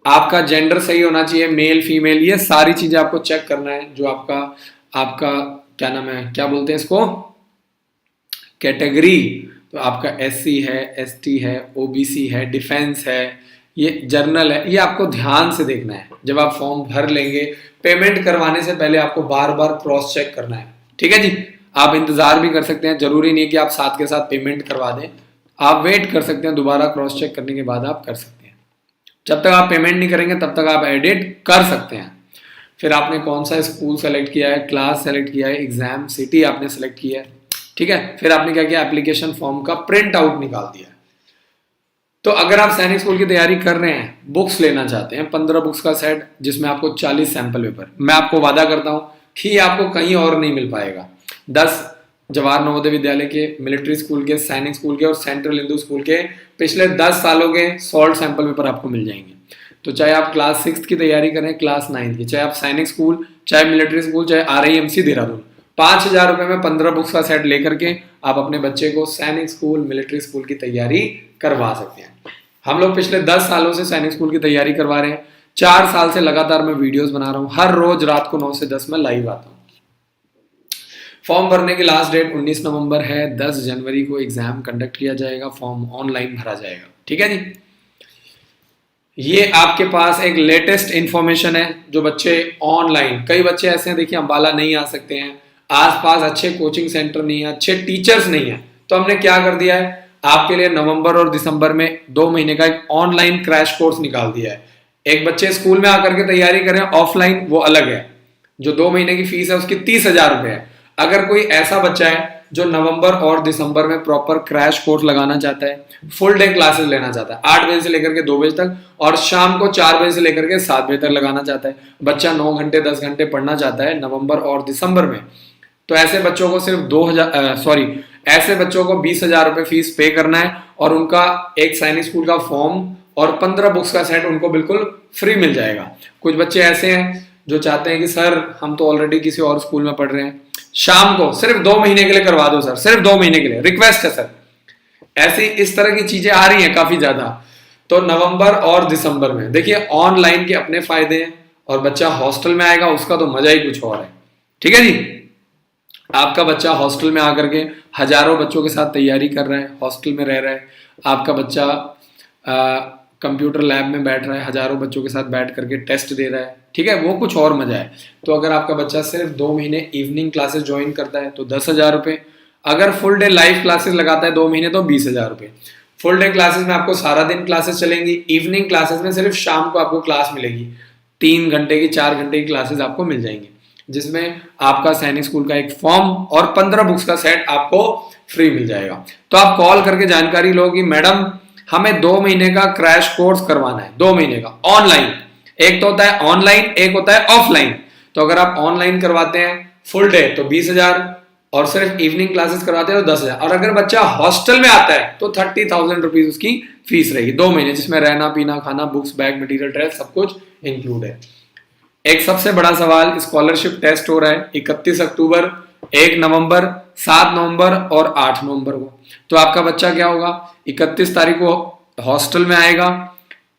[SPEAKER 1] आपका जेंडर सही होना चाहिए, मेल फीमेल, ये सारी चीजें आपको चेक करना है। जो आपका आपका क्या नाम है, क्या बोलते हैं इसको, कैटेगरी, तो आपका SC है, ST है, OBC है, डिफेंस है, ये जर्नल है, ये आपको ध्यान से देखना है। जब आप फॉर्म भर लेंगे, पेमेंट करवाने से पहले आपको बार बार क्रॉस चेक करना है, ठीक है जी। आप इंतजार भी कर सकते हैं, जरूरी नहीं कि आप साथ के साथ पेमेंट करवा दें, आप वेट कर सकते हैं, दोबारा क्रॉस चेक करने के बाद आप कर सकते हैं। जब तक आप पेमेंट नहीं करेंगे तब तक आप एडिट कर सकते हैं। फिर आपने कौन सा स्कूल सेलेक्ट किया है, क्लास सेलेक्ट किया है, एग्जाम सिटी आपने सेलेक्ट किया है, ठीक है। फिर आपने क्या किया, एप्लीकेशन फॉर्म का प्रिंट आउट निकाल दिया। तो अगर आप सैनिक स्कूल की तैयारी कर रहे हैं, बुक्स लेना चाहते हैं, 15 बुक्स का सेट जिसमें आपको 40 सैंपल पेपर, मैं आपको वादा करता हूं कि आपको कहीं और नहीं मिल पाएगा। 10 जवाहर नवोदय विद्यालय के, मिलिट्री स्कूल के, सैनिक स्कूल के और सेंट्रल हिंदू स्कूल के पिछले 10 सालों के सॉल्ट सैंपल पेपर आपको मिल जाएंगे। तो चाहे आप क्लास 6 की तैयारी करें, क्लास 9 की, चाहे आप सैनिक स्कूल, चाहे मिलिट्री स्कूल, चाहे RIMC देहरादून, 5,000 रुपए में 15 बुक्स का सेट लेकर के आप अपने बच्चे को सैनिक स्कूल, मिलिट्री स्कूल की तैयारी करवा सकते हैं। हम लोग पिछले 10 सालों से सैनिक स्कूल की तैयारी करवा रहे हैं। 4 साल से लगातार मैं वीडियोस बना रहा हूं, हर रोज रात को 9 से 10 में लाइव आता हूं। फॉर्म भरने की लास्ट डेट 19 नवंबर है। 10 जनवरी को एग्जाम कंडक्ट किया जाएगा, फॉर्म ऑनलाइन भरा जाएगा, ठीक है जी। ये आपके पास एक लेटेस्ट इंफॉर्मेशन है। जो बच्चे ऑनलाइन, कई बच्चे ऐसे हैं देखिए अंबाला नहीं आ सकते हैं, आसपास अच्छे कोचिंग सेंटर नहीं है, अच्छे टीचर्स नहीं है, तो हमने क्या कर दिया है, आपके लिए नवंबर और दिसंबर में 2 महीने का एक ऑनलाइन क्रैश कोर्स निकाल दिया है। एक बच्चे स्कूल में आकर के तैयारी करें ऑफलाइन, वो अलग है। जो 2 महीने की फीस है उसकी 30,000 रुपए है। अगर कोई ऐसा बच्चा है जो नवंबर और दिसंबर में प्रॉपर क्रैश कोर्स लगाना चाहता है, फुल डे क्लासेस लेना चाहता है, 8 बजे से लेकर के 2 बजे तक और शाम को 4 बजे से लेकर के 7 बजे तक लगाना चाहता है, बच्चा 9 घंटे 10 घंटे पढ़ना चाहता है नवंबर और दिसंबर में, तो ऐसे बच्चों को सिर्फ ऐसे बच्चों को 20,000 रुपए फीस पे करना है और उनका एक सैनिक स्कूल का फॉर्म और 15 बुक्स का सेट उनको बिल्कुल फ्री मिल जाएगा। कुछ बच्चे ऐसे हैं जो चाहते हैं कि सर हम तो ऑलरेडी किसी और स्कूल में पढ़ रहे हैं, शाम को सिर्फ 2 महीने के लिए करवा दो सर, सिर्फ 2 महीने के लिए, रिक्वेस्ट है सर। ऐसी इस तरह की चीजें आ रही हैं काफी ज्यादा। तो नवंबर और दिसंबर में देखिए ऑनलाइन के अपने फायदे हैं और बच्चा हॉस्टल में आएगा उसका तो मजा ही कुछ और है, ठीक है जी। आपका बच्चा हॉस्टल में आकर के हजारों बच्चों के साथ तैयारी कर रहा है, हॉस्टल में रह रहा है, आपका बच्चा कंप्यूटर लैब में बैठ रहा है, हजारों बच्चों के साथ बैठ करके टेस्ट दे रहा है, ठीक है, वो कुछ और मजा है। तो अगर आपका बच्चा सिर्फ 2 महीने इवनिंग क्लासेस ज्वाइन करता है तो 10,000 रुपए, अगर फुल डे लाइव क्लासेस लगाता है 2 महीने तो 20,000 रुपए। फुल डे क्लासेस में आपको सारा दिन क्लासेस चलेंगी, इवनिंग क्लासेस में सिर्फ शाम को आपको क्लास मिलेगी, 3 घंटे की 4 घंटे की क्लासेस आपको मिल जाएंगी, जिसमें आपका सैनिक स्कूल का एक फॉर्म और 15 बुक्स का सेट आपको फ्री मिल जाएगा। तो आप कॉल करके जानकारी लो कि मैडम हमें 2 महीने का क्रैश कोर्स करवाना है, 2 महीने का ऑनलाइन, एक तो होता है ऑनलाइन, एक होता है ऑफलाइन। तो अगर आप ऑनलाइन करवाते हैं फुल डे तो 20,000 और सिर्फ इवनिंग क्लासेस करवाते हैं तो 10,000, और अगर बच्चा हॉस्टल में आता है तो 30,000 रुपीज उसकी फीस रहेगी 2 महीने, जिसमें रहना पीना खाना बुक्स बैग मटेरियल ड्रेस सब कुछ इंक्लूड है। एक सबसे बड़ा सवाल, स्कॉलरशिप टेस्ट हो रहा है 31 अक्टूबर, 1 नवंबर, 7 नवंबर और 8 नवंबर को। तो आपका बच्चा क्या होगा, 31 तारीख को हॉस्टल में आएगा,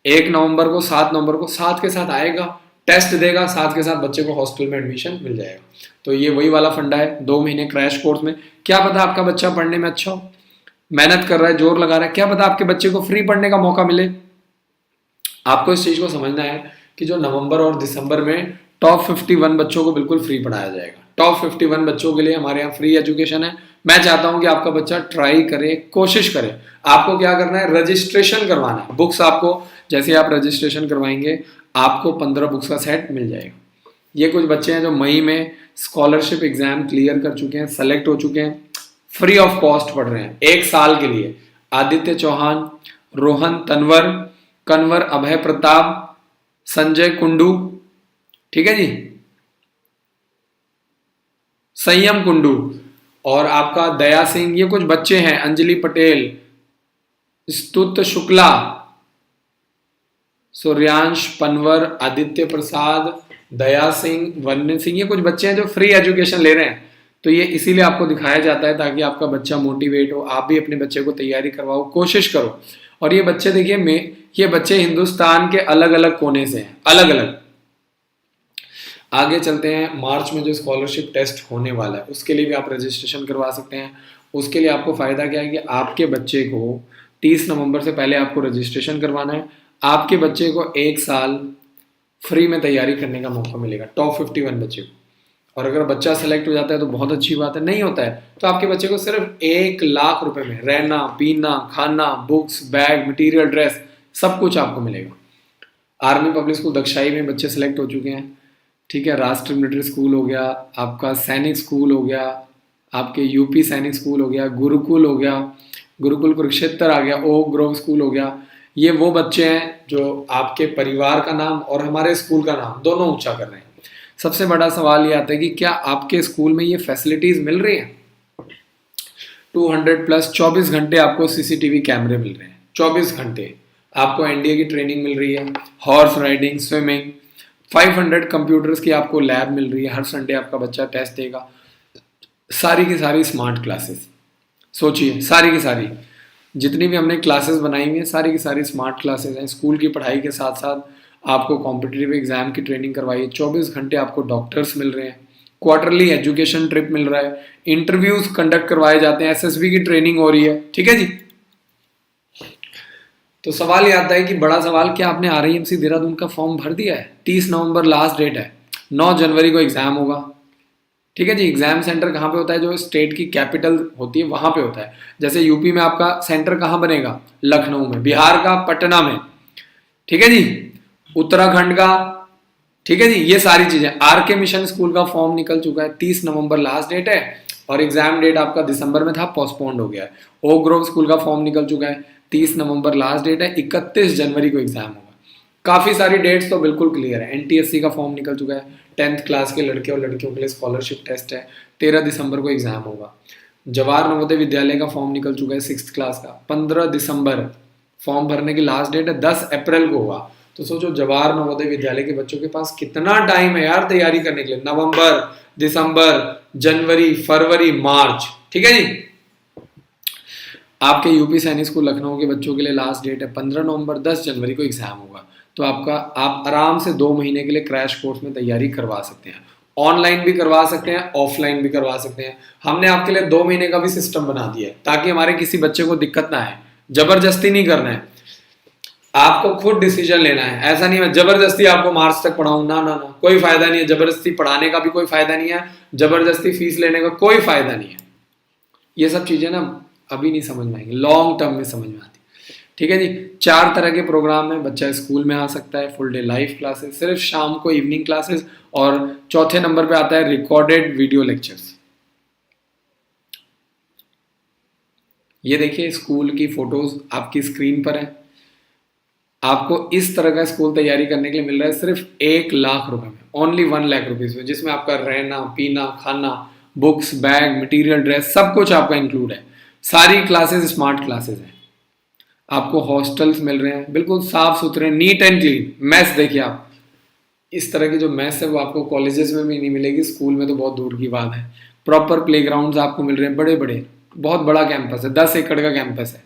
[SPEAKER 1] 1 नवंबर को 7 नवंबर को साथ के साथ आएगा, टेस्ट देगा, साथ के साथ बच्चे को हॉस्टल में एडमिशन मिल जाएगा। तो ये वही वाला फंडा है 2 महीने क्रैश कोर्स में। क्या पता आपका बच्चा पढ़ने में अच्छा हो, मेहनत कर रहा है, जोर लगा रहा है, क्या पता आपके बच्चे को फ्री पढ़ने का मौका मिले। आपको इस चीज को समझना है कि जो नवंबर और दिसंबर में टॉप 51 बच्चों को बिल्कुल फ्री पढ़ाया जाएगा। टॉप 51 बच्चों के लिए हमारे यहाँ फ्री एजुकेशन है। मैं चाहता हूं कि आपका बच्चा ट्राई करे, कोशिश करे। आपको क्या करना है, रजिस्ट्रेशन करवाना है। बुक्स आपको जैसे आप रजिस्ट्रेशन करवाएंगे आपको 15 बुक्स का सेट मिल जाएगा। ये कुछ बच्चे हैं जो मई में स्कॉलरशिप एग्जाम क्लियर कर चुके हैं, सेलेक्ट हो चुके हैं, फ्री ऑफ कॉस्ट पढ़ रहे हैं 1 साल के लिए। आदित्य चौहान, रोहन तनवर, कन्वर अभय प्रताप, संजय कुंडू, ठीक है जी, संयम कुंडू और आपका दया सिंह, ये कुछ बच्चे हैं। अंजलि पटेल, स्तुत शुक्ला, सूर्यांश पनवर, आदित्य प्रसाद, दया सिंह, वन्य सिंह, ये कुछ बच्चे हैं जो फ्री एजुकेशन ले रहे हैं। तो ये इसीलिए आपको दिखाया जाता है ताकि आपका बच्चा मोटिवेट हो, आप भी अपने बच्चे को तैयारी करवाओ, कोशिश करो। और ये बच्चे देखिए, ये बच्चे हिंदुस्तान के अलग अलग कोने से हैं, अलग अलग। आगे चलते हैं, मार्च में जो स्कॉलरशिप टेस्ट होने वाला है उसके लिए भी आप रजिस्ट्रेशन करवा सकते हैं। उसके लिए आपको फायदा क्या है कि आपके बच्चे को 30 नवंबर से पहले आपको रजिस्ट्रेशन करवाना है। आपके बच्चे को 1 साल फ्री में तैयारी करने का मौका मिलेगा, टॉप 51 बच्चे को। और अगर बच्चा सेलेक्ट हो जाता है तो बहुत अच्छी बात है, नहीं होता है तो आपके बच्चे को सिर्फ 1 लाख रुपए में रहना, पीना, खाना, बुक्स, बैग, मटेरियल, ड्रेस, सब कुछ आपको मिलेगा। आर्मी पब्लिक स्कूल दक्षाई में बच्चे सेलेक्ट हो चुके हैं, ठीक है। राष्ट्रीय मिलिट्री स्कूल हो गया, आपका सैनिक स्कूल हो गया, आपके यूपी सैनिक स्कूल हो गया, गुरुकुल हो गया, गुरुकुल कुरुक्षेत्र आ गया, ओक ग्रोव स्कूल हो गया। ये वो बच्चे हैं जो आपके परिवार का नाम और हमारे स्कूल का नाम दोनों ऊंचा कर रहे हैं। सबसे बड़ा सवाल ये आता है कि क्या आपके स्कूल में ये फैसिलिटीज मिल रही है? 200 प्लस 24 घंटे आपको सीसीटीवी कैमरे मिल रहे हैं, 24 घंटे आपको एनडीए की ट्रेनिंग मिल रही है, हॉर्स राइडिंग, स्विमिंग, 500 कंप्यूटर्स की आपको लैब मिल रही है, हर संडे आपका बच्चा टेस्ट देगा। सारी की सारी स्मार्ट क्लासेस, सोचिए सारी की सारी जितनी भी हमने क्लासेस बनाई हुई हैं सारी की सारी स्मार्ट क्लासेस हैं। स्कूल की पढ़ाई के साथ साथ आपको कॉम्पिटिटिव एग्जाम की ट्रेनिंग करवाई है, 24 घंटे आपको डॉक्टर्स मिल रहे हैं, क्वार्टरली एजुकेशन ट्रिप मिल रहा है, इंटरव्यूज कंडक्ट करवाए जाते हैं, एसएसबी की ट्रेनिंग हो रही है, ठीक है जी। तो सवाल ये आता है कि बड़ा सवाल, क्या आपने आरआईएमसी देहरादून का फॉर्म भर दिया है? 30 नवंबर लास्ट डेट है, 9 जनवरी को एग्जाम होगा, ठीक है जी। एग्जाम सेंटर कहाँ पे होता है? जो स्टेट की कैपिटल होती है वहां पे होता है। जैसे यूपी में आपका सेंटर कहाँ बनेगा? लखनऊ में, बिहार का पटना में, ठीक है जी, उत्तराखंड का, ठीक है जी। ये सारी चीजें। आरके मिशन स्कूल का फॉर्म निकल चुका है, 30 नवंबर लास्ट डेट है और एग्जाम डेट आपका दिसंबर में था, पोस्टपोन्ड हो गया है। ओक ग्रोव स्कूल का फॉर्म निकल चुका है, 30 नवंबर लास्ट डेट है, 31 जनवरी को एग्जाम होगा। काफी सारी डेट्स तो बिल्कुल क्लियर है। एनटीएससी का फॉर्म निकल चुका है, 10th क्लास के लड़के और लड़कियों के लिए स्कॉलरशिप टेस्ट है, 13 दिसंबर को एग्जाम होगा। जवाहर नवोदय विद्यालय का फॉर्म निकल चुका है 6th क्लास का, 15 दिसंबर फॉर्म भरने की लास्ट डेट है, 10 अप्रैल को होगा। तो सोचो जवाहर नवोदय विद्यालय के बच्चों के पास कितना टाइम है यार तैयारी करने के लिए। नवंबर, दिसंबर, जनवरी, फरवरी, मार्च, ठीक है जी। आपके यूपी सैनिक स्कूल लखनऊ के बच्चों के लिए लास्ट डेट है 15 नवंबर, 10 जनवरी को एग्जाम होगा। तो आप आराम से 2 महीने के लिए क्रैश कोर्स में तैयारी करवा सकते हैं। ऑनलाइन भी करवा सकते हैं, ऑफलाइन भी करवा सकते हैं। हमने आपके लिए 2 महीने का भी सिस्टम बना दिया है ताकि हमारे किसी बच्चे को दिक्कत ना आए। जबरदस्ती नहीं करना है, आपको खुद डिसीजन लेना है। ऐसा नहीं है जबरदस्ती आपको मार्च तक पढ़ाऊं, ना ना ना, कोई फायदा नहीं है। जबरदस्ती पढ़ाने का भी कोई फायदा नहीं है, जबरदस्ती फीस लेने का कोई फायदा नहीं है। ये सब चीजें ना अभी नहीं समझ में आएंगी, लॉन्ग टर्म में समझ में आती, ठीक है जी। 4 तरह के प्रोग्राम है, बच्चा स्कूल में आ सकता है, फुल डे लाइव क्लासेस, सिर्फ शाम को इवनिंग क्लासेस, और चौथे नंबर पे आता है रिकॉर्डेड वीडियो लेक्चर्स। ये देखिए स्कूल की फोटोज आपकी स्क्रीन पर है। आपको इस तरह का स्कूल तैयारी करने के लिए मिल रहा है सिर्फ 1 लाख रुपए में, ओनली 1 लाख रुपीज में, जिसमें आपका रहना, पीना, खाना, बुक्स, बैग, मटेरियल, ड्रेस, सब कुछ आपका इंक्लूड है। सारी क्लासेस स्मार्ट क्लासेस हैं। आपको हॉस्टल्स मिल रहे हैं बिल्कुल साफ सुथरे, नीट एंड क्लीन। मैथ्स देखिए आप, इस तरह की जो मैथ्स है वो आपको कॉलेजेस में भी नहीं मिलेगी, स्कूल में तो बहुत दूर की बात है। प्रॉपर प्लेग्राउंड्स आपको मिल रहे हैं, बड़े बड़े, बहुत बड़ा कैंपस है, 10 एकड़ का कैंपस है।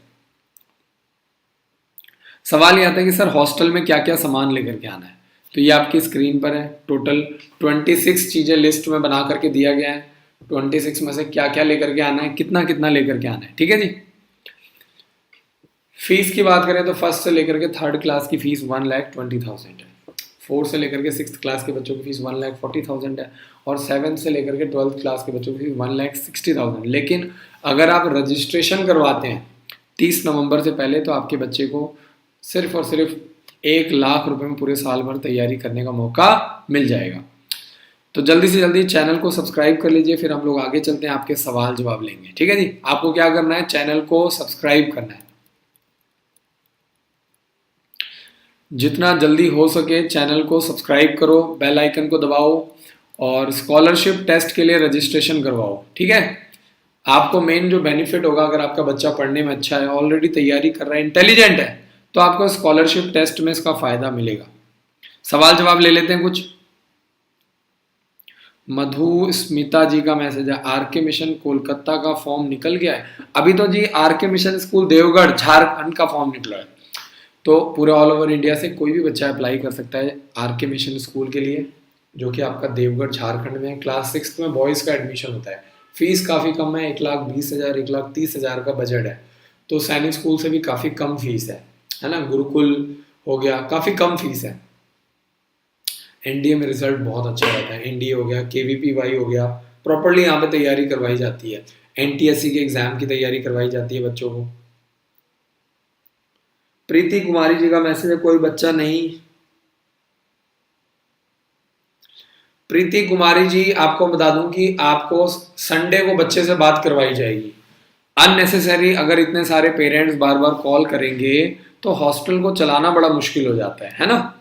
[SPEAKER 1] सवाल ये आता है कि सर हॉस्टल में क्या क्या सामान लेकर के आना है? तो ये आपकी स्क्रीन पर है, टोटल 26 चीजें लिस्ट में बना करके दिया गया है। 26 में से क्या क्या लेकर के आना है, कितना कितना लेकर के आना है, ठीक है जी। फीस की बात करें तो फर्स्ट से लेकर के 3rd क्लास की फीस 1,20,000 है, 4th से लेकर के 6th क्लास के बच्चों की फीस 1,40,000 है, और 7th से लेकर के 12th क्लास के बच्चों की फीस 1,60,000। लेकिन अगर आप रजिस्ट्रेशन करवाते हैं 30 नवंबर से पहले तो आपके बच्चे को सिर्फ और सिर्फ 1 लाख रुपए में पूरे साल भर तैयारी करने का मौका मिल जाएगा। तो जल्दी से जल्दी चैनल को सब्सक्राइब कर लीजिए, फिर हम लोग आगे चलते हैं, आपके सवाल जवाब लेंगे। ठीक है जी, आपको क्या करना है, चैनल को सब्सक्राइब करना है, जितना जल्दी हो सके चैनल को सब्सक्राइब करो, बेल आइकन को दबाओ और स्कॉलरशिप टेस्ट के लिए रजिस्ट्रेशन करवाओ। ठीक है, आपको मेन जो बेनिफिट होगा, अगर आपका बच्चा पढ़ने में अच्छा है, ऑलरेडी तैयारी कर रहा है, इंटेलिजेंट है, तो आपको स्कॉलरशिप टेस्ट में इसका फायदा मिलेगा। सवाल जवाब ले लेते हैं कुछ। मधु स्मिता जी का मैसेज है, आर के मिशन कोलकाता का फॉर्म निकल गया है। अभी तो जी आर के मिशन स्कूल देवगढ़ झारखंड का फॉर्म निकला है, तो पूरे ऑल ओवर इंडिया से कोई भी बच्चा अप्लाई कर सकता है आर के मिशन स्कूल के लिए, जो कि आपका देवगढ़ झारखंड में है। क्लास 6 में बॉयज़ का एडमिशन होता है, फीस काफ़ी कम है, 1,20,000 1,30,000 का बजट है, तो सैनिक स्कूल से भी काफ़ी कम फीस है ना। गुरुकुल हो गया, काफ़ी कम फीस है। एनडीए में रिजल्ट बहुत अच्छा रहता है, एनडीए हो गया, केवीपीवाई हो गया, प्रॉपरली यहाँ पे तैयारी करवाई जाती है, एनटीएससी के एग्जाम की तैयारी करवाई जाती है बच्चों को। प्रीति कुमारी जी का मैसेज है, कोई बच्चा नहीं। प्रीति कुमारी जी, आपको बता दूं कि आपको संडे को बच्चे से बात करवाई जाएगी। अननेसेसरी अगर इतने सारे पेरेंट्स बार बार कॉल करेंगे तो हॉस्टल को चलाना बड़ा मुश्किल हो जाता है ना।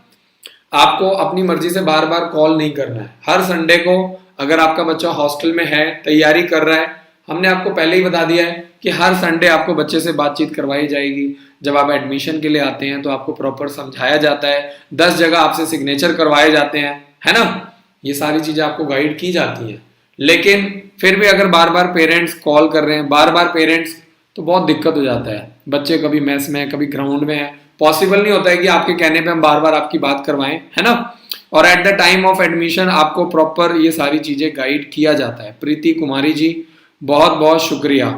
[SPEAKER 1] आपको अपनी मर्जी से बार बार कॉल नहीं करना है। हर संडे को अगर आपका बच्चा हॉस्टल में है, तैयारी कर रहा है, हमने आपको पहले ही बता दिया है कि हर संडे आपको बच्चे से बातचीत करवाई जाएगी। जब आप एडमिशन के लिए आते हैं तो आपको प्रॉपर समझाया जाता है, 10 जगह आपसे सिग्नेचर करवाए जाते हैं, है ना। ये सारी चीजें आपको गाइड की जाती हैं। लेकिन फिर भी अगर बार बार पेरेंट्स कॉल कर रहे हैं, बार बार पेरेंट्स, तो बहुत दिक्कत हो जाता है। बच्चे कभी मेस में है, कभी ग्राउंड में है, पॉसिबल नहीं होता है कि आपके कहने पे हम बार बार आपकी बात करवाएं, है ना। और at the time of admission आपको प्रॉपर ये सारी चीजें गाइड किया जाता है। प्रीति कुमारी जी, बहुत बहुत शुक्रिया।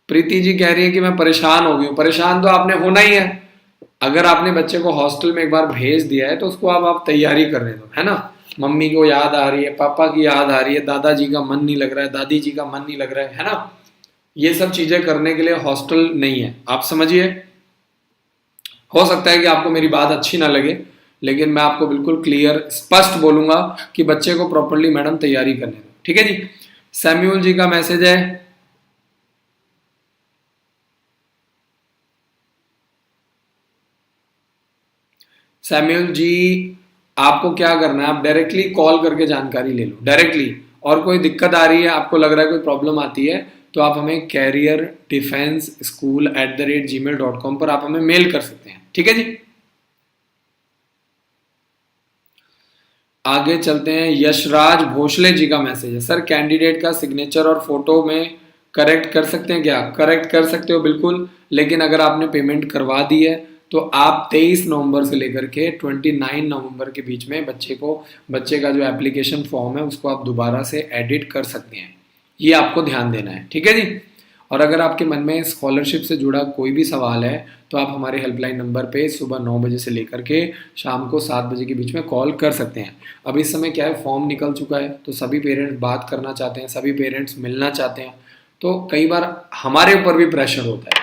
[SPEAKER 1] प्रीति जी कह रही है कि मैं परेशान हो गई हूँ। परेशान तो आपने होना ही है। अगर आपने बच्चे को हॉस्टल में एक बार भेज दिया है तो उसको अब आप तैयारी करने दो, है ना। मम्मी को याद आ रही है, पापा की याद आ रही है, दादाजी का मन नहीं लग रहा है, दादी जी का मन नहीं लग रहा है ना। ये सब चीजें करने के लिए हॉस्टल नहीं है, आप समझिए। हो सकता है कि आपको मेरी बात अच्छी ना लगे, लेकिन मैं आपको बिल्कुल क्लियर स्पष्ट बोलूंगा कि बच्चे को प्रॉपरली मैडम तैयारी करने दो। ठीक है जी। सैम्यूल जी का मैसेज है, सैम्यूल जी आपको क्या करना है, आप डायरेक्टली कॉल करके जानकारी ले लो डायरेक्टली। और कोई दिक्कत आ रही है, आपको लग रहा है कोई प्रॉब्लम आती है, तो आप हमें careerdefenseschool@gmail.com पर आप हमें मेल कर सकते हैं। ठीक है जी। आगे चलते हैं। यशराज भोसले जी का मैसेज है, सर कैंडिडेट का सिग्नेचर और फोटो में करेक्ट कर सकते हैं क्या? करेक्ट कर सकते हो बिल्कुल, लेकिन अगर आपने पेमेंट करवा दी है तो आप 23 नवंबर से लेकर के 29 नवंबर के बीच में बच्चे का जो एप्लीकेशन फॉर्म है उसको आप दोबारा से एडिट कर सकते हैं। ये आपको ध्यान देना है। ठीक है जी। और अगर आपके मन में स्कॉलरशिप से जुड़ा कोई भी सवाल है तो आप हमारे हेल्पलाइन नंबर पे सुबह 9 बजे से लेकर के शाम को 7 बजे के बीच में कॉल कर सकते हैं। अब इस समय क्या है, फॉर्म निकल चुका है तो सभी पेरेंट्स बात करना चाहते हैं, सभी पेरेंट्स मिलना चाहते हैं, तो कई बार हमारे ऊपर भी प्रेशर होता है।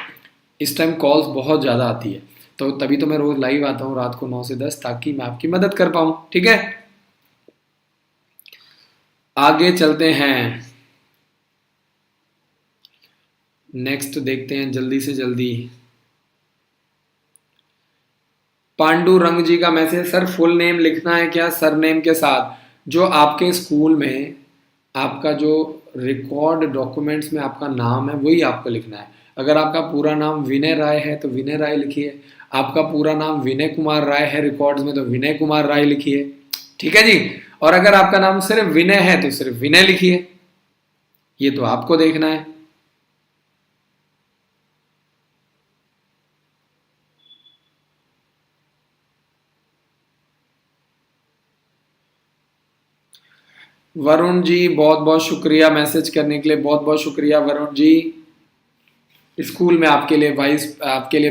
[SPEAKER 1] इस टाइम कॉल्स बहुत ज़्यादा आती है, तो तभी तो मैं रोज़ लाइव आता हूँ रात को 9 से 10, ताकि मैं आपकी मदद कर पाऊँ। ठीक है, आगे चलते हैं। नेक्स्ट देखते हैं जल्दी से जल्दी। पांडुरंग जी का मैसेज, सर फुल नेम लिखना है क्या सरनेम के साथ? जो आपके स्कूल में आपका जो रिकॉर्ड डॉक्यूमेंट्स में आपका नाम है वही आपको लिखना है। अगर आपका पूरा नाम विनय राय है तो विनय राय लिखिए, आपका पूरा नाम विनय कुमार राय है रिकॉर्ड्स में तो विनय कुमार राय लिखिए। ठीक है जी। और अगर आपका नाम सिर्फ विनय है तो सिर्फ विनय लिखिए, ये तो आपको देखना है। वरुण जी बहुत बहुत शुक्रिया मैसेज करने के लिए, बहुत बहुत शुक्रिया वरुण जी। स्कूल में आपके लिए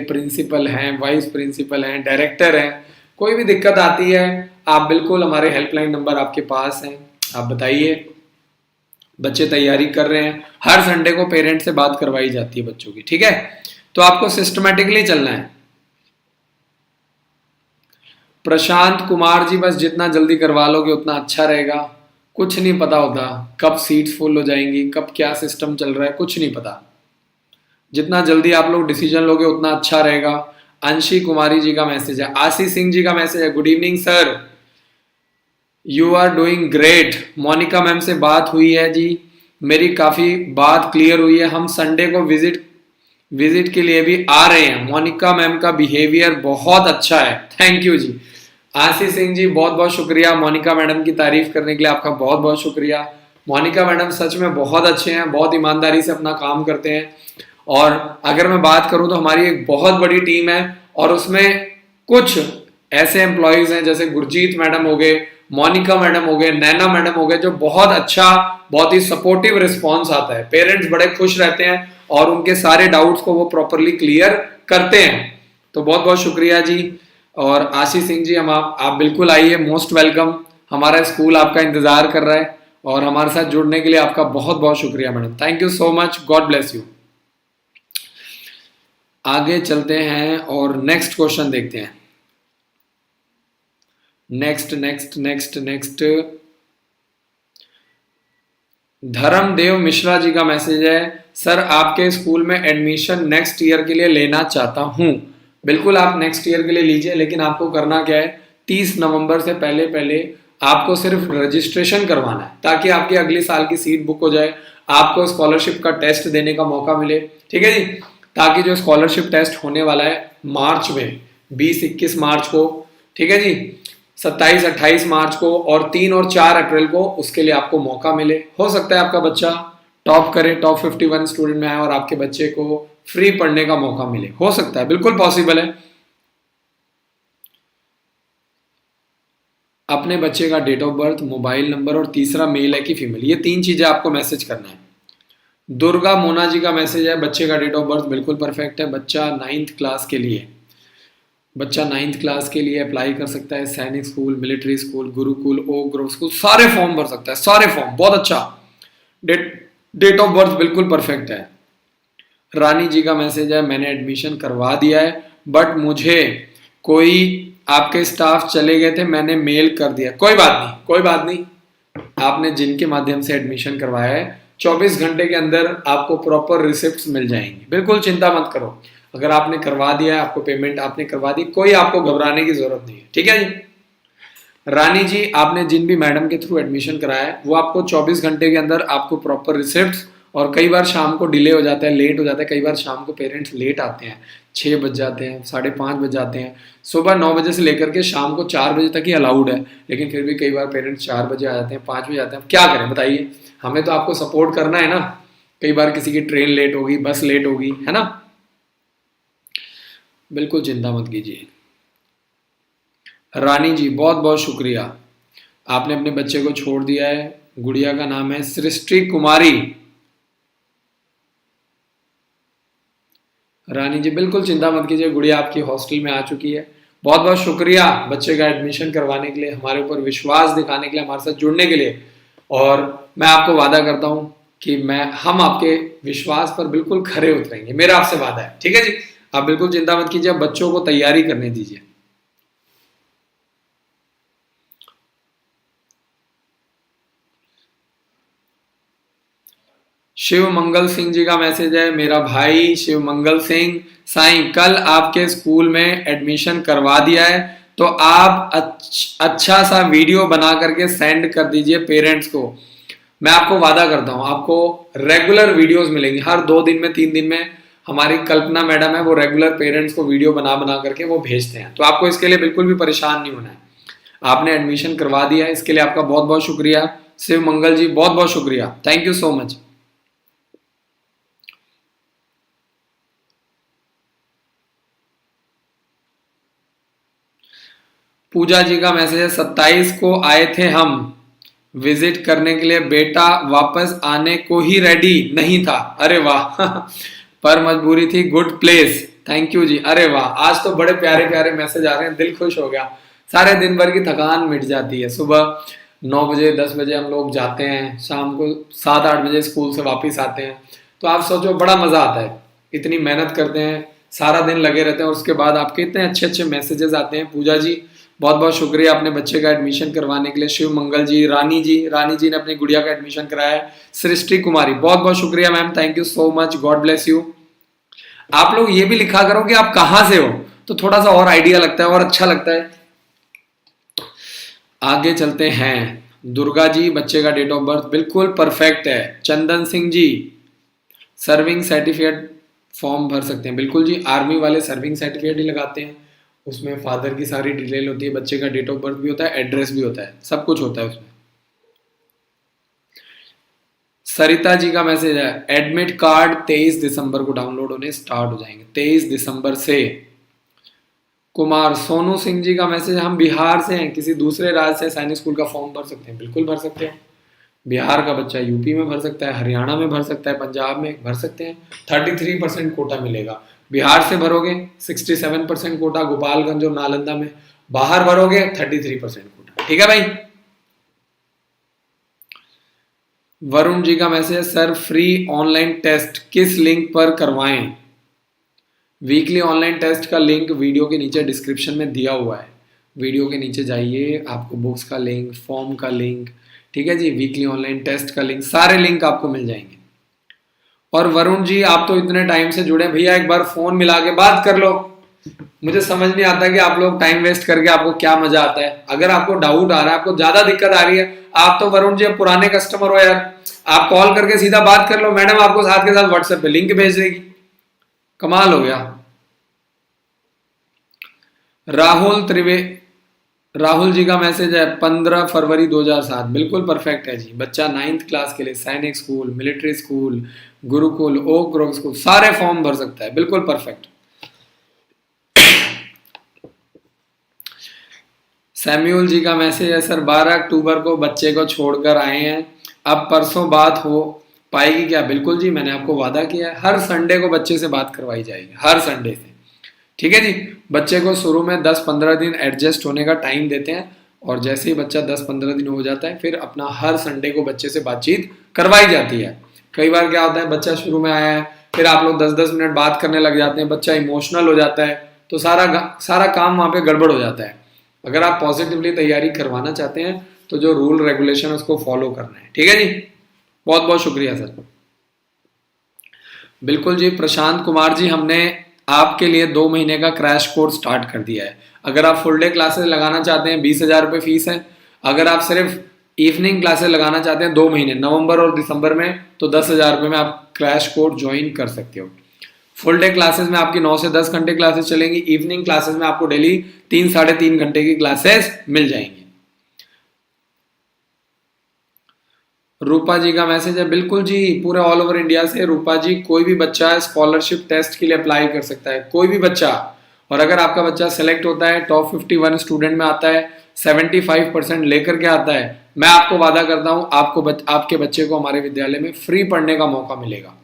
[SPEAKER 1] प्रिंसिपल हैं, वाइस प्रिंसिपल हैं, डायरेक्टर हैं, कोई भी दिक्कत आती है आप बिल्कुल, हमारे हेल्पलाइन नंबर आपके पास हैं, आप बताइए। बच्चे तैयारी कर रहे हैं, हर संडे को पेरेंट से बात करवाई जाती है बच्चों की। ठीक है, तो आपको सिस्टमेटिकली चलना है। प्रशांत कुमार जी, बस जितना जल्दी करवा लोगे उतना अच्छा रहेगा। कुछ नहीं पता होता कब सीट्स फुल हो जाएंगी, कब क्या सिस्टम चल रहा है, कुछ नहीं पता। जितना जल्दी आप लोग डिसीजन लोगे उतना अच्छा रहेगा। अंशी कुमारी जी का मैसेज है, आशीष सिंह जी का मैसेज है, good evening sir, you are doing great. Monika ma'am से बात हुई है जी, मेरी काफी बात क्लियर हुई है, हम संडे को विजिट के लिए भी आ रहे हैं। मोनिका मैम का बिहेवियर बहुत अच्छा है, थैंक यू जी। आशीष सिंह जी बहुत बहुत शुक्रिया, मोनिका मैडम की तारीफ करने के लिए आपका बहुत बहुत शुक्रिया। मोनिका मैडम सच में बहुत अच्छे हैं, बहुत ईमानदारी से अपना काम करते हैं। और अगर मैं बात करूं तो हमारी एक बहुत बड़ी टीम है और उसमें कुछ ऐसे एम्प्लॉयज हैं जैसे गुरजीत मैडम हो गए, मोनिका मैडम हो गए, नैना मैडम हो गए, जो बहुत अच्छा, बहुत ही सपोर्टिव रिस्पॉन्स आता है। पेरेंट्स बड़े खुश रहते हैं और उनके सारे डाउट्स को वो प्रॉपरली क्लियर करते हैं। तो बहुत बहुत शुक्रिया जी। और आशीष सिंह जी, हम आप बिल्कुल आइए, मोस्ट वेलकम। हमारा स्कूल आपका इंतजार कर रहा है और हमारे साथ जुड़ने के लिए आपका बहुत बहुत शुक्रिया madam, thank you so much, God bless you. आगे चलते हैं और नेक्स्ट क्वेश्चन देखते हैं। Next next next next Dharmdev Mishra ji का मैसेज है, सर आपके स्कूल में एडमिशन नेक्स्ट ईयर के लिए लेना चाहता हूं। बिल्कुल आप नेक्स्ट ईयर के लिए लीजिए, लेकिन आपको करना क्या है, 30 नवंबर से पहले पहले आपको सिर्फ रजिस्ट्रेशन करवाना है ताकि आपकी अगले साल की सीट बुक हो जाए, आपको स्कॉलरशिप का टेस्ट देने का मौका मिले। ठीक है जी, ताकि जो स्कॉलरशिप टेस्ट होने वाला है मार्च में, 20-21 मार्च को, ठीक है जी, 27-28 मार्च को और 3 और 4 अप्रैल को, उसके लिए आपको मौका मिले। हो सकता है आपका बच्चा टॉप करे, टॉप 51 स्टूडेंट में आए और आपके बच्चे को फ्री पढ़ने का मौका मिले, हो सकता है, बिल्कुल पॉसिबल है। अपने बच्चे का date of birth, mobile number और तीसरा मेल है कि फीमेल, ये 3 चीजें आपको मैसेज करना है। दुर्गा मोना जी का मैसेज है, बच्चे का डेट ऑफ बर्थ बिल्कुल परफेक्ट है, बच्चा 9th क्लास के लिए, बच्चा 9th क्लास के लिए अप्लाई कर सकता है। Sainik school, military school, Gurukul, Oak Grove school, सारे फॉर्म भर सकता है, सारे फॉर्म, बहुत अच्छा। डेट ऑफ बर्थ बिल्कुल परफेक्ट है। रानी जी का मैसेज है, मैंने एडमिशन करवा दिया है बट मुझे कोई आपके स्टाफ चले गए थे, मैंने मेल कर दिया। कोई बात नहीं, कोई बात नहीं, आपने जिनके माध्यम से एडमिशन करवाया है 24 घंटे के अंदर आपको प्रॉपर रिसिप्ट्स मिल जाएंगी, बिल्कुल चिंता मत करो। अगर आपने करवा दिया है, आपको पेमेंट आपने करवा दी, कोई आपको घबराने की जरूरत नहीं है। ठीक है जी। रानी जी, आपने जिन भी मैडम के थ्रू एडमिशन कराया है वो आपको 24 घंटे के अंदर आपको प्रॉपर रिसिप्ट्स, और कई बार शाम को डिले हो जाता है, लेट हो जाता है, कई बार शाम को पेरेंट्स लेट आते हैं, 6 बज जाते हैं, 5:30 बज जाते हैं। सुबह 9 बजे से लेकर के शाम को 4 बजे तक ही अलाउड है, लेकिन फिर भी कई बार पेरेंट्स 4 बजे आ जाते हैं, 5 बजे आते हैं। क्या करें बताइए, हमें तो आपको सपोर्ट करना है ना। कई बार किसी की ट्रेन लेट होगी, बस लेट होगी, है ना। बिल्कुल चिंता मत कीजिए। रानी जी बहुत बहुत शुक्रिया, आपने अपने बच्चे को छोड़ दिया है। गुड़िया का नाम है सृष्टि कुमारी। रानी जी बिल्कुल चिंता मत कीजिए, गुड़िया आपकी हॉस्टल में आ चुकी है। बहुत बहुत शुक्रिया बच्चे का एडमिशन करवाने के लिए, हमारे ऊपर विश्वास दिखाने के लिए, हमारे साथ जुड़ने के लिए। और मैं आपको वादा करता हूं कि हम आपके विश्वास पर बिल्कुल खरे उतरेंगे, मेरा आपसे वादा है। ठीक है जी, आप बिल्कुल चिंता मत कीजिए, बच्चों को तैयारी करने दीजिए। शिव मंगल सिंह जी का मैसेज है, मेरा भाई शिव मंगल सिंह, साईं कल आपके स्कूल में एडमिशन करवा दिया है, तो आप अच्छा सा वीडियो बना करके सेंड कर दीजिए पेरेंट्स को। मैं आपको वादा करता हूं, आपको रेगुलर वीडियोस मिलेंगी, हर 2 दिन में, 3 दिन में। हमारी कल्पना मैडम है, वो रेगुलर पेरेंट्स को वीडियो बना बना करके वो भेजते हैं, तो आपको इसके लिए बिल्कुल भी परेशान नहीं होना है। आपने एडमिशन करवा दिया है, इसके लिए आपका बहुत बहुत शुक्रिया। शिव मंगल जी बहुत बहुत शुक्रिया, थैंक यू सो मच। पूजा जी का मैसेज है, 27 को आए थे हम विजिट करने के लिए, बेटा वापस आने को ही रेडी नहीं था। अरे वाह पर मजबूरी थी, गुड प्लेस, थैंक यू जी। अरे वाह, आज तो बड़े प्यारे प्यारे मैसेज आ रहे हैं, दिल खुश हो गया। सारे दिन भर की थकान मिट जाती है। सुबह 9 बजे 10 बजे हम लोग जाते हैं, शाम को 7-8 बजे स्कूल से वापस आते हैं, तो आप सोचो बड़ा मजा आता है। इतनी मेहनत करते हैं, सारा दिन लगे रहते हैं, और उसके बाद आपके इतने अच्छे अच्छे मैसेजेस आते हैं पूजा जी, बहुत बहुत शुक्रिया अपने बच्चे का एडमिशन करवाने के लिए। शिव मंगल जी, रानी जी ने अपनी गुड़िया का एडमिशन कराया है। सृष्टि कुमारी, बहुत बहुत शुक्रिया ma'am, thank you so much, God bless you. आप लोग ये भी लिखा करो कि आप कहां से हो, तो थोड़ा सा और आइडिया लगता है और अच्छा लगता है। आगे चलते हैं। दुर्गा जी, बच्चे का डेट ऑफ बर्थ बिल्कुल परफेक्ट है। Chandan Singh ji, serving certificate form भर सकते हैं, बिल्कुल जी। आर्मी वाले सर्विंग सर्टिफिकेट ही लगाते हैं, उसमें फादर की सारी डिटेल होती है, बच्चे का डेट ऑफ बर्थ भी होता है, एड्रेस भी होता है, सब कुछ होता है उसमें। सरिता जी का मैसेज है, एडमिट कार्ड 23 दिसंबर को डाउनलोड होने स्टार्ट हो जाएंगे, 23 दिसंबर से। कुमार, सोनू सिंह जी का मैसेज, हम बिहार से हैं, किसी दूसरे राज्य से सैनिक स्कूल का फॉर्म भर सकते हैं, बिल्कुल भर सकते हैं। बिहार का बच्चा यूपी में भर सकता है, हरियाणा में भर सकता है, पंजाब में भर सकते हैं। 33% कोटा मिलेगा। बिहार से भरोगे 67% कोटा, गोपालगंज और नालंदा में। बाहर भरोगे 33% कोटा, ठीक है भाई। वरुण जी का message, sir free online test किस लिंक पर करवाएं? वीकली ऑनलाइन टेस्ट का लिंक वीडियो के नीचे डिस्क्रिप्शन में दिया हुआ है, वीडियो के नीचे जाइए, आपको बुक्स का लिंक, फॉर्म का लिंक, ठीक है जी, वीकली ऑनलाइन टेस्ट का लिंक, सारे लिंक आपको मिल जाएंगे। और वरुण जी, आप तो इतने टाइम से जुड़े, भैया एक बार फोन मिला के बात कर लो। मुझे समझ नहीं आता कि आप लोग टाइम वेस्ट करके आपको क्या मजा आता है। अगर आपको डाउट आ रहा है, आपको ज्यादा दिक्कत आ रही है, आप तो वरुण जी अब पुराने कस्टमर हो यार, आप कॉल करके सीधा बात कर लो, मैडम आपको साथ के साथ व्हाट्सएप पे लिंक भेज देगी। कमाल हो गया। राहुल जी का मैसेज है, 15 फरवरी 2007, बिल्कुल परफेक्ट है जी। बच्चा 9th क्लास के लिए Sainik school, military school, Gurukul, Oak Grove school, सारे फॉर्म भर सकता है, बिल्कुल परफेक्ट। सैम्यूल जी का मैसेज है, सर 12 अक्टूबर को बच्चे को छोड़कर आए हैं, अब परसों बात हो पाएगी क्या? बिल्कुल जी, मैंने आपको वादा किया है, हर संडे को बच्चे से बात करवाई जाएगी, हर संडे से, ठीक है जी। बच्चे को शुरू में 10-15 दिन एडजस्ट होने का टाइम देते हैं, और जैसे ही बच्चा 10-15 दिन हो जाता है, फिर अपना हर संडे को बच्चे से बातचीत करवाई जाती है। कई बार क्या होता है, बच्चा शुरू में आया है, फिर आप लोग 10-10 मिनट बात करने लग जाते हैं, बच्चा इमोशनल हो जाता है, तो सारा काम वहां पे गड़बड़ हो जाता है। अगर आप पॉजिटिवली तैयारी करवाना चाहते हैं, तो जो रूल रेगुलेशन है उसको फॉलो करना है, ठीक है जी। बहुत बहुत शुक्रिया सर। बिल्कुल जी प्रशांत कुमार जी, हमने आपके लिए 2 महीने का क्रैश कोर्स स्टार्ट कर दिया है। अगर आप फुल डे क्लासेस लगाना चाहते हैं, 20,000 रुपये फीस है। अगर आप सिर्फ इवनिंग क्लासेस लगाना चाहते हैं 2 महीने, नवंबर और दिसंबर में, तो 10,000 रुपये में आप क्रैश कोर्स ज्वाइन कर सकते हो। फुल डे क्लासेस में आपकी 9 से 10 घंटे क्लासेस चलेंगी, इवनिंग क्लासेस में आपको डेली 3-3.5 घंटे की क्लासेस मिल जाएंगी। रूपा जी का मैसेज है, बिल्कुल जी, पूरे ऑल ओवर इंडिया से। रूपा जी, कोई भी बच्चा स्कॉलरशिप टेस्ट के लिए अप्लाई कर सकता है, कोई भी बच्चा। और अगर आपका बच्चा सेलेक्ट होता है, टॉप 51 स्टूडेंट में आता है, 75% लेकर के आता है, मैं आपको वादा करता हूं, आपके बच्चे को हमारे विद्यालय में फ्री पढ़ने का मौका मिलेगा।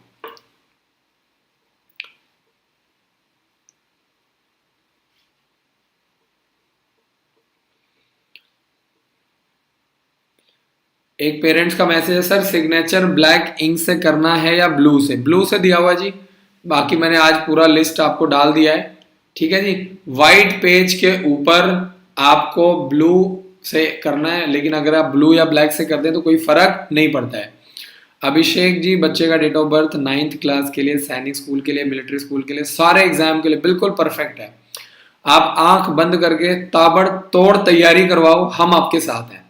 [SPEAKER 1] एक पेरेंट्स का मैसेज है, सर सिग्नेचर ब्लैक इंक से करना है या ब्लू से? ब्लू से दिया हुआ जी, बाकी मैंने आज पूरा लिस्ट आपको डाल दिया है, ठीक है जी। व्हाइट पेज के ऊपर आपको ब्लू से करना है, लेकिन अगर आप ब्लू या ब्लैक से करते हैं तो कोई फर्क नहीं पड़ता है। अभिषेक जी, बच्चे का date of birth 9th class के लिए, सैनिक स्कूल के लिए, मिलिट्री स्कूल के लिए, सारे एग्जाम के लिए बिल्कुल परफेक्ट है। आप आंख बंद करके ताबड़तोड़ तैयारी करवाओ, हम आपके साथ हैं,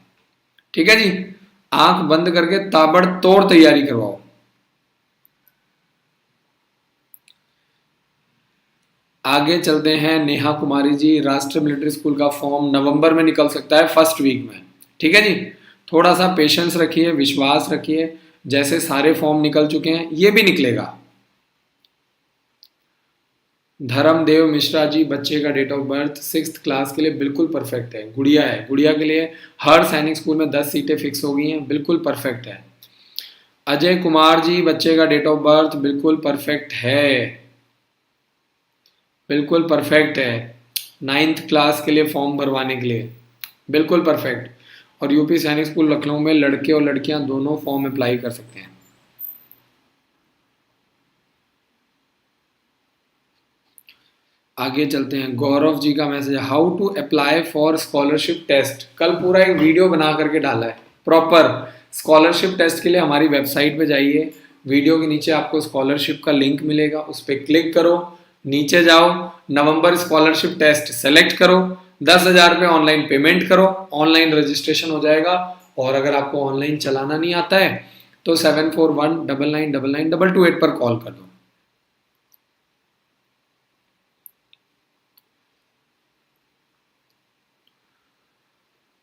[SPEAKER 1] ठीक है जी। आंख बंद करके ताबड़तोड़ तैयारी करवाओ। आगे चलते हैं। नेहा कुमारी जी, राष्ट्रीय मिलिट्री स्कूल का फॉर्म नवंबर में निकल सकता है, फर्स्ट वीक में, ठीक है जी। थोड़ा सा पेशेंस रखिए, विश्वास रखिए, जैसे सारे फॉर्म निकल चुके हैं ये भी निकलेगा। धर्मदेव मिश्रा जी, बच्चे का date of birth 6th class के लिए बिल्कुल परफेक्ट है। गुड़िया है, गुड़िया के लिए हर सैनिक स्कूल में 10 सीटें फिक्स हो गई हैं, बिल्कुल परफेक्ट है। अजय कुमार जी, बच्चे का डेट ऑफ बर्थ बिल्कुल परफेक्ट है, बिल्कुल परफेक्ट है। 9th क्लास के लिए फॉर्म भरवाने के लिए बिल्कुल परफेक्ट। और यूपी सैनिक स्कूल लखनऊ में लड़के और लड़कियां दोनों फॉर्म अप्लाई कर सकते हैं। आगे चलते हैं। गौरव जी का मैसेज है, how to apply for scholarship test. कल पूरा एक वीडियो बना करके डाला है प्रॉपर स्कॉलरशिप टेस्ट के लिए। हमारी वेबसाइट पे जाइए, वीडियो के नीचे आपको स्कॉलरशिप का लिंक मिलेगा, उस पर क्लिक करो, नीचे जाओ, नवंबर स्कॉलरशिप टेस्ट सेलेक्ट करो, 10,000 रुपये ऑनलाइन पेमेंट करो, ऑनलाइन रजिस्ट्रेशन हो जाएगा। और अगर आपको ऑनलाइन चलाना नहीं आता है तो 7419999228 पर कॉल कर दो।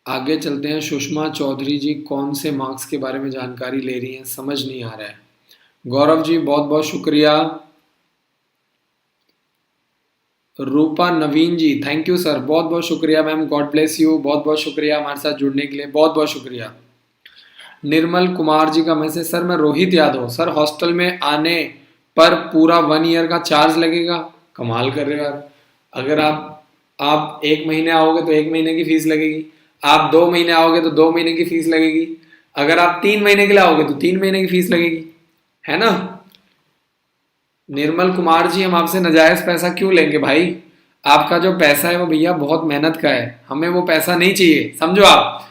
[SPEAKER 1] आगे चलते हैं। सुषमा चौधरी जी कौन से मार्क्स के बारे में जानकारी ले रही हैं, समझ नहीं आ रहा है। गौरव जी बहुत बहुत शुक्रिया। रूपा नवीन जी थैंक यू सर, बहुत बहुत शुक्रिया मैम, गॉड ब्लेस यू, बहुत बहुत शुक्रिया हमारे साथ जुड़ने के लिए, बहुत बहुत शुक्रिया। निर्मल कुमार जी का मैसेज, सर मैं रोहित यादव, सर हॉस्टल में आने पर पूरा 1 ईयर का चार्ज लगेगा। कमाल कर रहे हो यार। अगर आप 1 महीने आओगे तो 1 महीने की फीस लगेगी, आप 2 महीने आओगे तो 2 महीने की फीस लगेगी, अगर आप 3 महीने के लिए आओगे तो 3 महीने की फीस लगेगी, है ना। निर्मल कुमार जी हम आपसे नाजायज पैसा क्यों लेंगे भाई। आपका जो पैसा है वो भैया बहुत मेहनत का है, हमें वो पैसा नहीं चाहिए, समझो आप।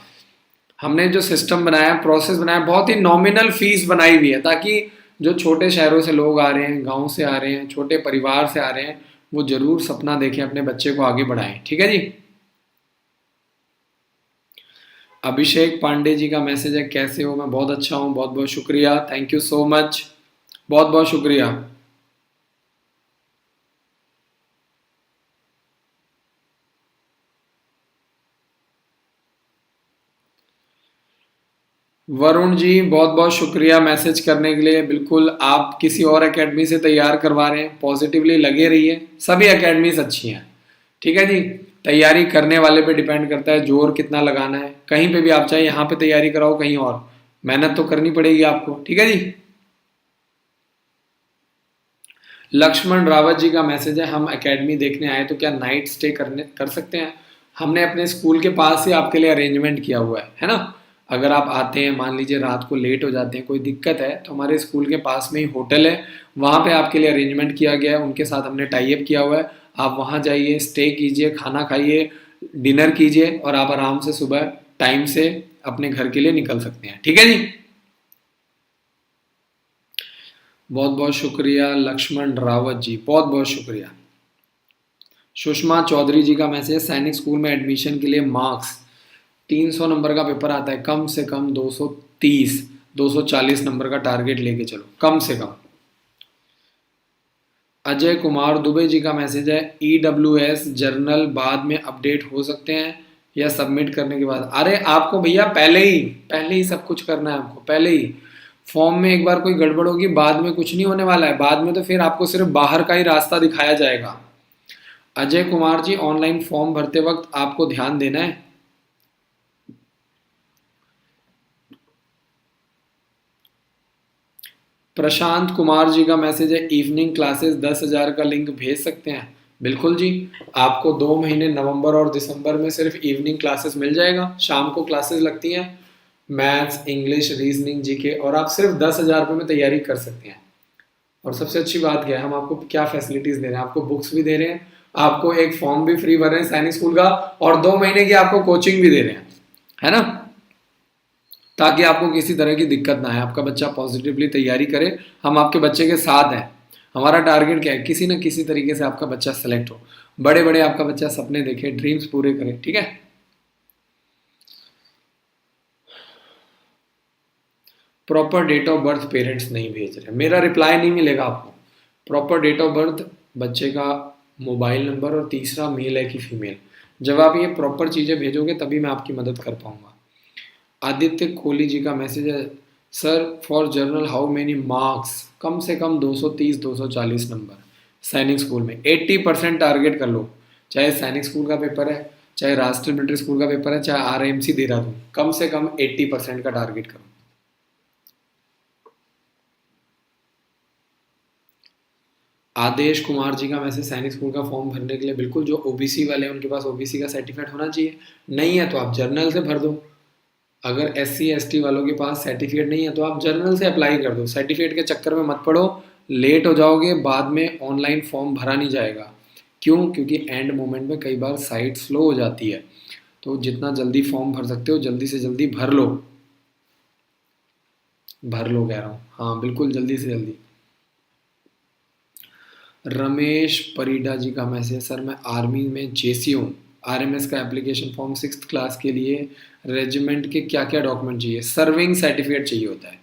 [SPEAKER 1] हमने जो सिस्टम बनाया, प्रोसेस बनाया, बहुत ही नॉमिनल फीस बनाई हुई है, ताकि जो छोटे शहरों से लोग आ रहे हैं, गांव से आ रहे हैं, छोटे परिवार से आ रहे हैं, वो जरूर सपना देखें, अपने बच्चे को आगे बढ़ाएं। ठीक है जी। अभिषेक पांडे जी का मैसेज है, कैसे हो, मैं बहुत अच्छा हूं, बहुत बहुत शुक्रिया, थैंक यू सो मच, बहुत बहुत शुक्रिया। वरुण जी बहुत बहुत शुक्रिया मैसेज करने के लिए। बिल्कुल आप किसी और एकेडमी से तैयार करवा रहे हैं, पॉजिटिवली लगे रहिए, सभी एकेडमीज अच्छी हैं। ठीक है जी। तैयारी करने वाले पे डिपेंड करता है जोर कितना लगाना है। कहीं पे भी आप चाहे यहाँ पे तैयारी कराओ, कहीं और, मेहनत तो करनी पड़ेगी आपको। ठीक है जी। लक्ष्मण रावत जी का मैसेज है, हम एकेडमी देखने आए तो क्या नाइट स्टे कर सकते हैं। हमने अपने स्कूल के पास ही आपके लिए अरेंजमेंट किया हुआ है ना। अगर आप आते हैं, मान लीजिए रात को लेट हो जाते हैं, कोई दिक्कत है, तो हमारे स्कूल के पास में ही होटल है, वहाँ पे आपके लिए अरेंजमेंट किया गया है, उनके साथ हमने टाई अप किया हुआ है। आप वहाँ जाइए, स्टे कीजिए, खाना खाइए, डिनर कीजिए, और आप आराम से सुबह टाइम से अपने घर के लिए निकल सकते हैं। ठीक है जी। बहुत बहुत शुक्रिया लक्ष्मण रावत जी, बहुत बहुत शुक्रिया। सुषमा चौधरी जी का मैसेज, सैनिक स्कूल में एडमिशन के लिए मार्क्स 300 नंबर का पेपर आता है, कम से कम 230 240 नंबर का टारगेट लेके चलो, कम से कम। अजय कुमार दुबे जी का मैसेज है, EWS जर्नल बाद में अपडेट हो सकते हैं या सबमिट करने के बाद। अरे आपको भैया पहले ही सब कुछ करना है, आपको पहले ही। फॉर्म में एक बार कोई गड़बड़ होगी, बाद में कुछ नहीं होने वाला है, बाद में तो फिर आपको सिर्फ बाहर का ही रास्ता दिखाया जाएगा। अजय कुमार जी ऑनलाइन फॉर्म भरते वक्त आपको ध्यान देना है। प्रशांत कुमार जी का मैसेज है, इवनिंग क्लासेस 10,000 का लिंक भेज सकते हैं। बिल्कुल जी। आपको 2 महीने नवंबर और दिसंबर में सिर्फ इवनिंग क्लासेस मिल जाएगा, शाम को क्लासेस लगती हैं, मैथ्स, इंग्लिश, रीजनिंग, जीके, और आप सिर्फ 10,000 रुपये में तैयारी कर सकते हैं। और सबसे अच्छी बात क्या है, हम आपको क्या फैसिलिटीज दे रहे हैं, आपको बुक्स भी दे रहे हैं, आपको एक फॉर्म भी फ्री भर रहे हैं सैनिक स्कूल का, और 2 महीने की आपको कोचिंग भी दे रहे हैं, है ना, ताकि आपको किसी तरह की दिक्कत ना आए, आपका बच्चा पॉजिटिवली तैयारी करे। हम आपके बच्चे के साथ हैं। हमारा टारगेट क्या है, किसी न किसी तरीके से आपका बच्चा सेलेक्ट हो, बड़े बड़े आपका बच्चा सपने देखे, ड्रीम्स पूरे करे। ठीक है। Proper date of birth parents नहीं भेज रहे, मेरा रिप्लाई नहीं मिलेगा आपको। प्रॉपर डेट ऑफ बर्थ, बच्चे का मोबाइल नंबर, और तीसरा मेल है कि फीमेल। जब आप ये प्रॉपर चीज़ें भेजोगे तभी मैं आपकी मदद कर पाऊंगा। आदित्य कोहली जी का मैसेज है, sir for journal how many marks, कम से कम 230 240 नंबर सैनिक स्कूल में। 80% टारगेट कर लो, चाहे सैनिक स्कूल का पेपर है, चाहे राष्ट्रीय मिलिट्री स्कूल का पेपर है, चाहे RMC देहरादून, कम से कम 80% का टारगेट करो। आदेश कुमार जी का मैसेज, सैनिक स्कूल का फॉर्म भरने के लिए बिल्कुल जो OBC वाले हैं उनके पास OBC का सर्टिफिकेट होना चाहिए, नहीं है तो आप जर्नल से भर दो। अगर SC ST वालों के पास सर्टिफिकेट नहीं है तो आप जर्नल से अप्लाई कर दो। सर्टिफिकेट के चक्कर में मत पड़ो, लेट हो जाओगे, बाद में ऑनलाइन फॉर्म भरा नहीं जाएगा। क्यों? क्योंकि एंड मोमेंट में कई बार साइट स्लो हो जाती है, तो जितना जल्दी फॉर्म भर सकते हो जल्दी से जल्दी भर लो, भर लो कह रहा हूँ, हाँ बिल्कुल जल्दी से जल्दी। रमेश परिडा जी का मैसेज, सर मैं आर्मी में जेसी हूँ, आरएमएस का एप्लीकेशन फॉर्म 6th क्लास के लिए रेजिमेंट के क्या क्या डॉक्यूमेंट चाहिए? सर्विंग सर्टिफिकेट चाहिए होता है,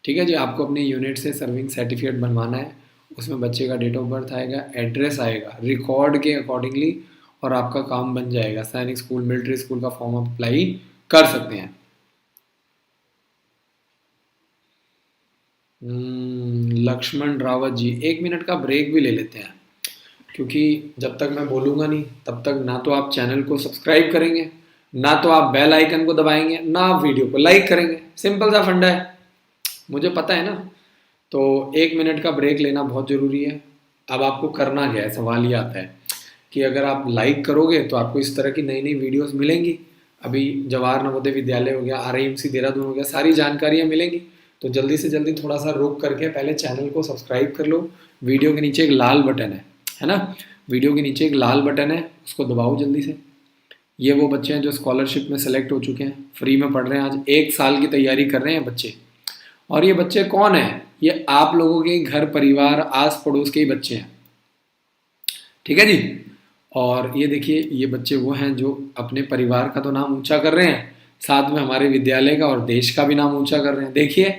[SPEAKER 1] ठीक है जी। आपको अपने यूनिट से सर्विंग सर्टिफिकेट बनवाना है, उसमें बच्चे का डेट ऑफ बर्थ आएगा, एड्रेस आएगा, रिकॉर्ड के अकॉर्डिंगली, और आपका काम बन जाएगा। सैनिक स्कूल, मिलिट्री स्कूल का फॉर्म आप अप्लाई कर सकते हैं। लक्ष्मण रावत जी, 1 मिनट का ब्रेक भी ले लेते हैं, क्योंकि जब तक मैं बोलूँगा नहीं तब तक ना तो आप चैनल को सब्सक्राइब करेंगे, ना तो आप बेल आइकन को दबाएंगे, ना आप वीडियो को लाइक करेंगे। सिंपल सा फंडा है, मुझे पता है ना। तो 1 मिनट का ब्रेक लेना बहुत ज़रूरी है। अब आपको करना क्या है, सवाल ये आता है कि अगर आप लाइक करोगे तो आपको इस तरह की नई नई वीडियोस मिलेंगी। अभी जवाहर नवोदय विद्यालय हो गया, आरआईएमसी देहरादून हो गया, सारी जानकारियाँ मिलेंगी। तो जल्दी से जल्दी थोड़ा सा रोक करके पहले चैनल को सब्सक्राइब कर लो। वीडियो के नीचे एक लाल बटन है ना, वीडियो के नीचे एक लाल बटन है, उसको दबाओ जल्दी से। ये वो बच्चे हैं जो स्कॉलरशिप में सेलेक्ट हो चुके हैं, फ्री में पढ़ रहे हैं, आज 1 साल की तैयारी कर रहे हैं बच्चे। और ये बच्चे कौन हैं? ये आप लोगों के घर परिवार आस पड़ोस के ही बच्चे हैं, ठीक है जी। और ये देखिए, ये बच्चे वो हैं जो अपने परिवार का तो नाम ऊंचा कर रहे हैं, साथ में हमारे विद्यालय का और देश का भी नाम ऊंचा कर रहे हैं। देखिए,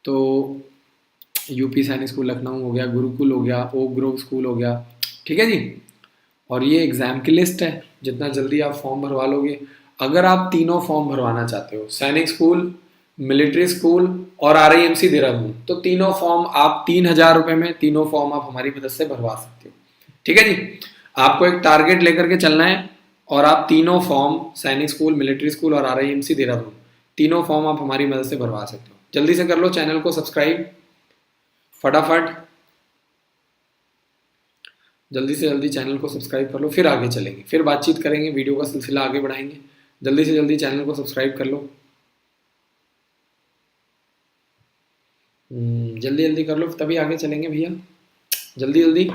[SPEAKER 1] तो यूपी सैनिक स्कूल लखनऊ हो गया, गुरुकुल हो गया, ओक ग्रोव स्कूल हो गया, ठीक है जी। और ये एग्ज़ाम की लिस्ट है, जितना जल्दी आप फॉर्म भरवा लोगे। अगर आप तीनों फॉर्म भरवाना चाहते हो, सैनिक स्कूल, मिलिट्री स्कूल और आरआईएमसी देहरादून, तो तीनों फॉर्म आप 3,000 रुपये में तीनों फॉर्म आप हमारी मदद से भरवा सकते हो, ठीक है जी। आपको एक टारगेट लेकर के चलना है और आप तीनों फॉर्म, सैनिक स्कूल, मिलिट्री स्कूल और आरआईएमसी देहरादून, तीनों फॉर्म आप हमारी मदद से भरवा सकते हो। जल्दी से कर लो, चैनल को सब्सक्राइब फटाफट, जल्दी से जल्दी चैनल को सब्सक्राइब कर लो, फिर आगे चलेंगे, फिर बातचीत करेंगे, वीडियो का सिलसिला आगे बढ़ाएंगे। जल्दी से जल्दी चैनल को सब्सक्राइब कर लो, जल्दी जल्दी कर लो, तभी आगे चलेंगे भैया, जल्दी जल्दी।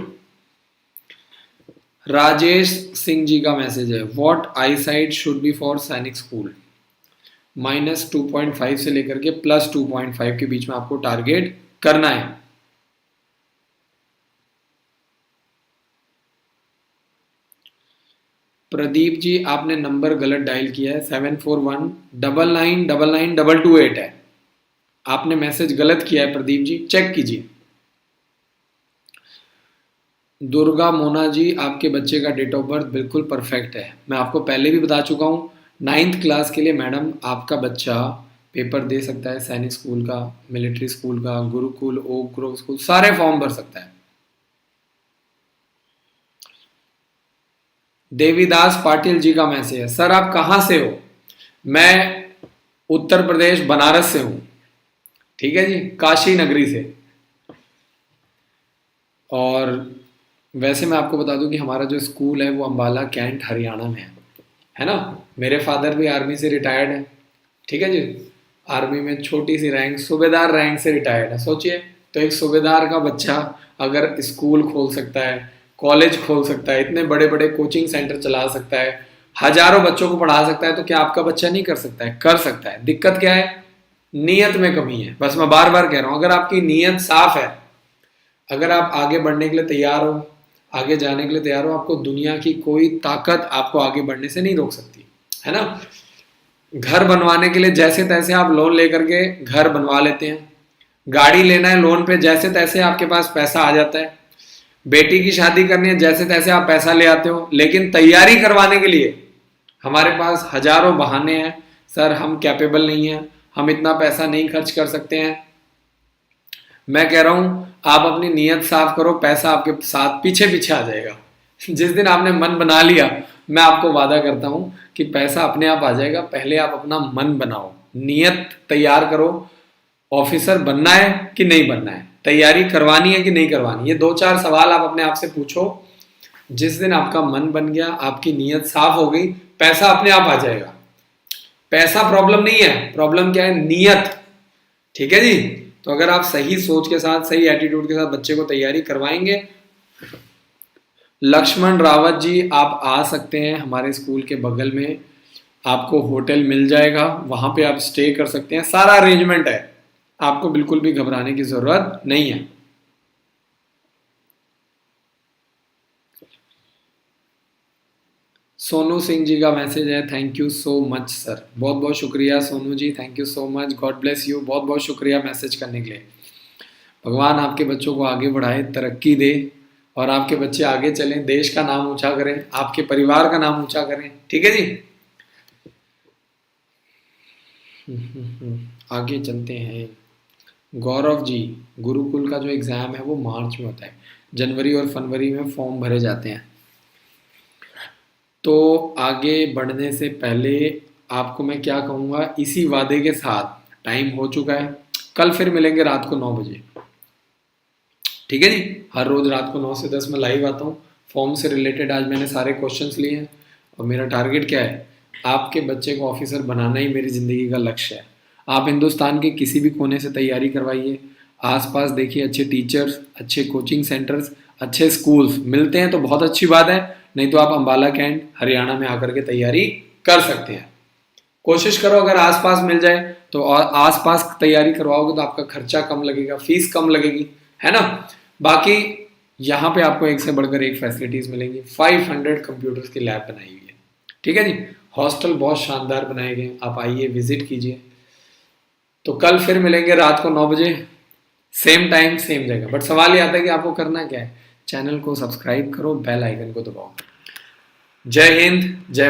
[SPEAKER 1] राजेश सिंह जी का मैसेज है, what I side should be for सैनिक स्कूल? -2.5 से लेकर के +2.5 के बीच में आपको टारगेट करना है। प्रदीप जी, आपने नंबर गलत डायल किया है, 7419999228 है, आपने मैसेज गलत किया है प्रदीप जी, चेक कीजिए। दुर्गा मोना जी, आपके बच्चे का डेट ऑफ बर्थ बिल्कुल परफेक्ट है, मैं आपको पहले भी बता चुका हूँ। 9th क्लास के लिए मैडम आपका बच्चा पेपर दे सकता है, सैनिक स्कूल का, मिलिट्री स्कूल का, गुरुकुल, ओक ग्रोव स्कूल, सारे फॉर्म भर सकता है। देवीदास पाटिल जी का मैसेज है, सर आप कहाँ से हो? मैं उत्तर प्रदेश बनारस से हूँ, ठीक है जी, काशी नगरी से। और वैसे मैं आपको बता दूं कि हमारा जो स्कूल है वो अंबाला कैंट हरियाणा में है ना। मेरे फादर भी आर्मी से रिटायर्ड है, ठीक है जी, आर्मी में छोटी सी रैंक, सूबेदार रैंक से रिटायर्ड है। सोचिए, तो एक सूबेदार का बच्चा अगर स्कूल खोल सकता है, कॉलेज खोल सकता है, इतने बड़े बड़े कोचिंग सेंटर चला सकता है, हजारों बच्चों को पढ़ा सकता है, तो क्या आपका बच्चा नहीं कर सकता है? कर सकता है। दिक्कत क्या है? नीयत में कमी है, बस मैं बार बार कह रहा हूं। अगर आपकी नीयत साफ है, अगर आप आगे बढ़ने के लिए तैयार हो, आगे जाने के लिए तैयार हो, आपको दुनिया की कोई ताकत आपको आगे बढ़ने से नहीं रोक सकती, है ना। घर बनवाने के लिए जैसे तैसे आप लोन लेकर के घर बनवा लेते हैं, गाड़ी लेना है लोन पे, जैसे तैसे आपके पास पैसा आ जाता है, बेटी की शादी करनी है जैसे तैसे आप पैसा ले आते हो, लेकिन तैयारी करवाने के लिए हमारे पास हजारों बहाने हैं। सर हम कैपेबल नहीं हैं, हम इतना पैसा नहीं खर्च कर सकते हैं। मैं कह रहा हूं आप अपनी नीयत साफ करो, पैसा आपके साथ पीछे पीछे आ जाएगा। जिस दिन आपने मन बना लिया, मैं आपको वादा करता हूं कि पैसा अपने आप आ जाएगा। पहले आप अपना मन बनाओ, नीयत तैयार करो, ऑफिसर बनना है कि नहीं बनना है, तैयारी करवानी है कि नहीं करवानी, ये 2-4 सवाल आप अपने आप से पूछो। जिस दिन आपका मन बन गया, आपकी नीयत साफ हो गई, पैसा अपने आप आ जाएगा। पैसा प्रॉब्लम नहीं है, प्रॉब्लम क्या है? नीयत, ठीक है जी। तो अगर आप सही सोच के साथ, सही एटीट्यूड के साथ बच्चे को तैयारी करवाएंगे लक्ष्मण रावत जी, आप आ सकते हैं हमारे स्कूल के बगल में, आपको होटल मिल जाएगा, वहां पे आप स्टे कर सकते हैं, सारा अरेंजमेंट है, आपको बिल्कुल भी घबराने की जरूरत नहीं है। सोनू सिंह जी का मैसेज है, thank you so much sir, बहुत बहुत शुक्रिया Sonu ji, thank you so much, God bless you, बहुत बहुत शुक्रिया मैसेज करने के लिए। भगवान आपके बच्चों को आगे बढ़ाए, तरक्की दे, और आपके बच्चे आगे चलें, देश का नाम ऊंचा करें, आपके परिवार का नाम ऊंचा करें, ठीक है जी। आगे चलते हैं। गौरव जी, गुरुकुल का जो एग्ज़ाम है वो मार्च में होता है, जनवरी और फरवरी में फॉर्म भरे जाते हैं। तो आगे बढ़ने से पहले आपको मैं क्या कहूँगा, इसी वादे के साथ, टाइम हो चुका है, कल फिर मिलेंगे रात को 9 बजे, ठीक है जी। हर रोज़ रात को 9 से 10 में लाइव आता हूँ। फॉर्म से रिलेटेड आज मैंने सारे क्वेश्चंस लिए हैं, और मेरा टारगेट क्या है, आपके बच्चे को ऑफिसर बनाना ही मेरी ज़िंदगी का लक्ष्य है। आप हिंदुस्तान के किसी भी कोने से तैयारी करवाइए, आसपास देखिए अच्छे टीचर्स, अच्छे कोचिंग सेंटर्स, अच्छे स्कूल्स मिलते हैं तो बहुत अच्छी बात है, नहीं तो आप अम्बाला कैंट हरियाणा में आकर के तैयारी कर सकते हैं। कोशिश करो अगर आसपास मिल जाए तो, और आसपास तैयारी करवाओगे तो आपका खर्चा कम लगेगा, फीस कम लगेगी, है ना। बाकी यहाँ पे आपको एक से बढ़कर एक फैसिलिटीज मिलेंगी, 500 कंप्यूटर्स की लैब बनाई हुई है, ठीक है जी। हॉस्टल बहुत शानदार बनाए गए, आप आइए विजिट कीजिए। तो कल फिर मिलेंगे रात को 9 बजे, सेम टाइम सेम जगह। बट सवाल ये आता है कि आपको करना क्या है, चैनल को सब्सक्राइब करो, बेल आइकन को दबाओ। जय हिंद, जय भारत।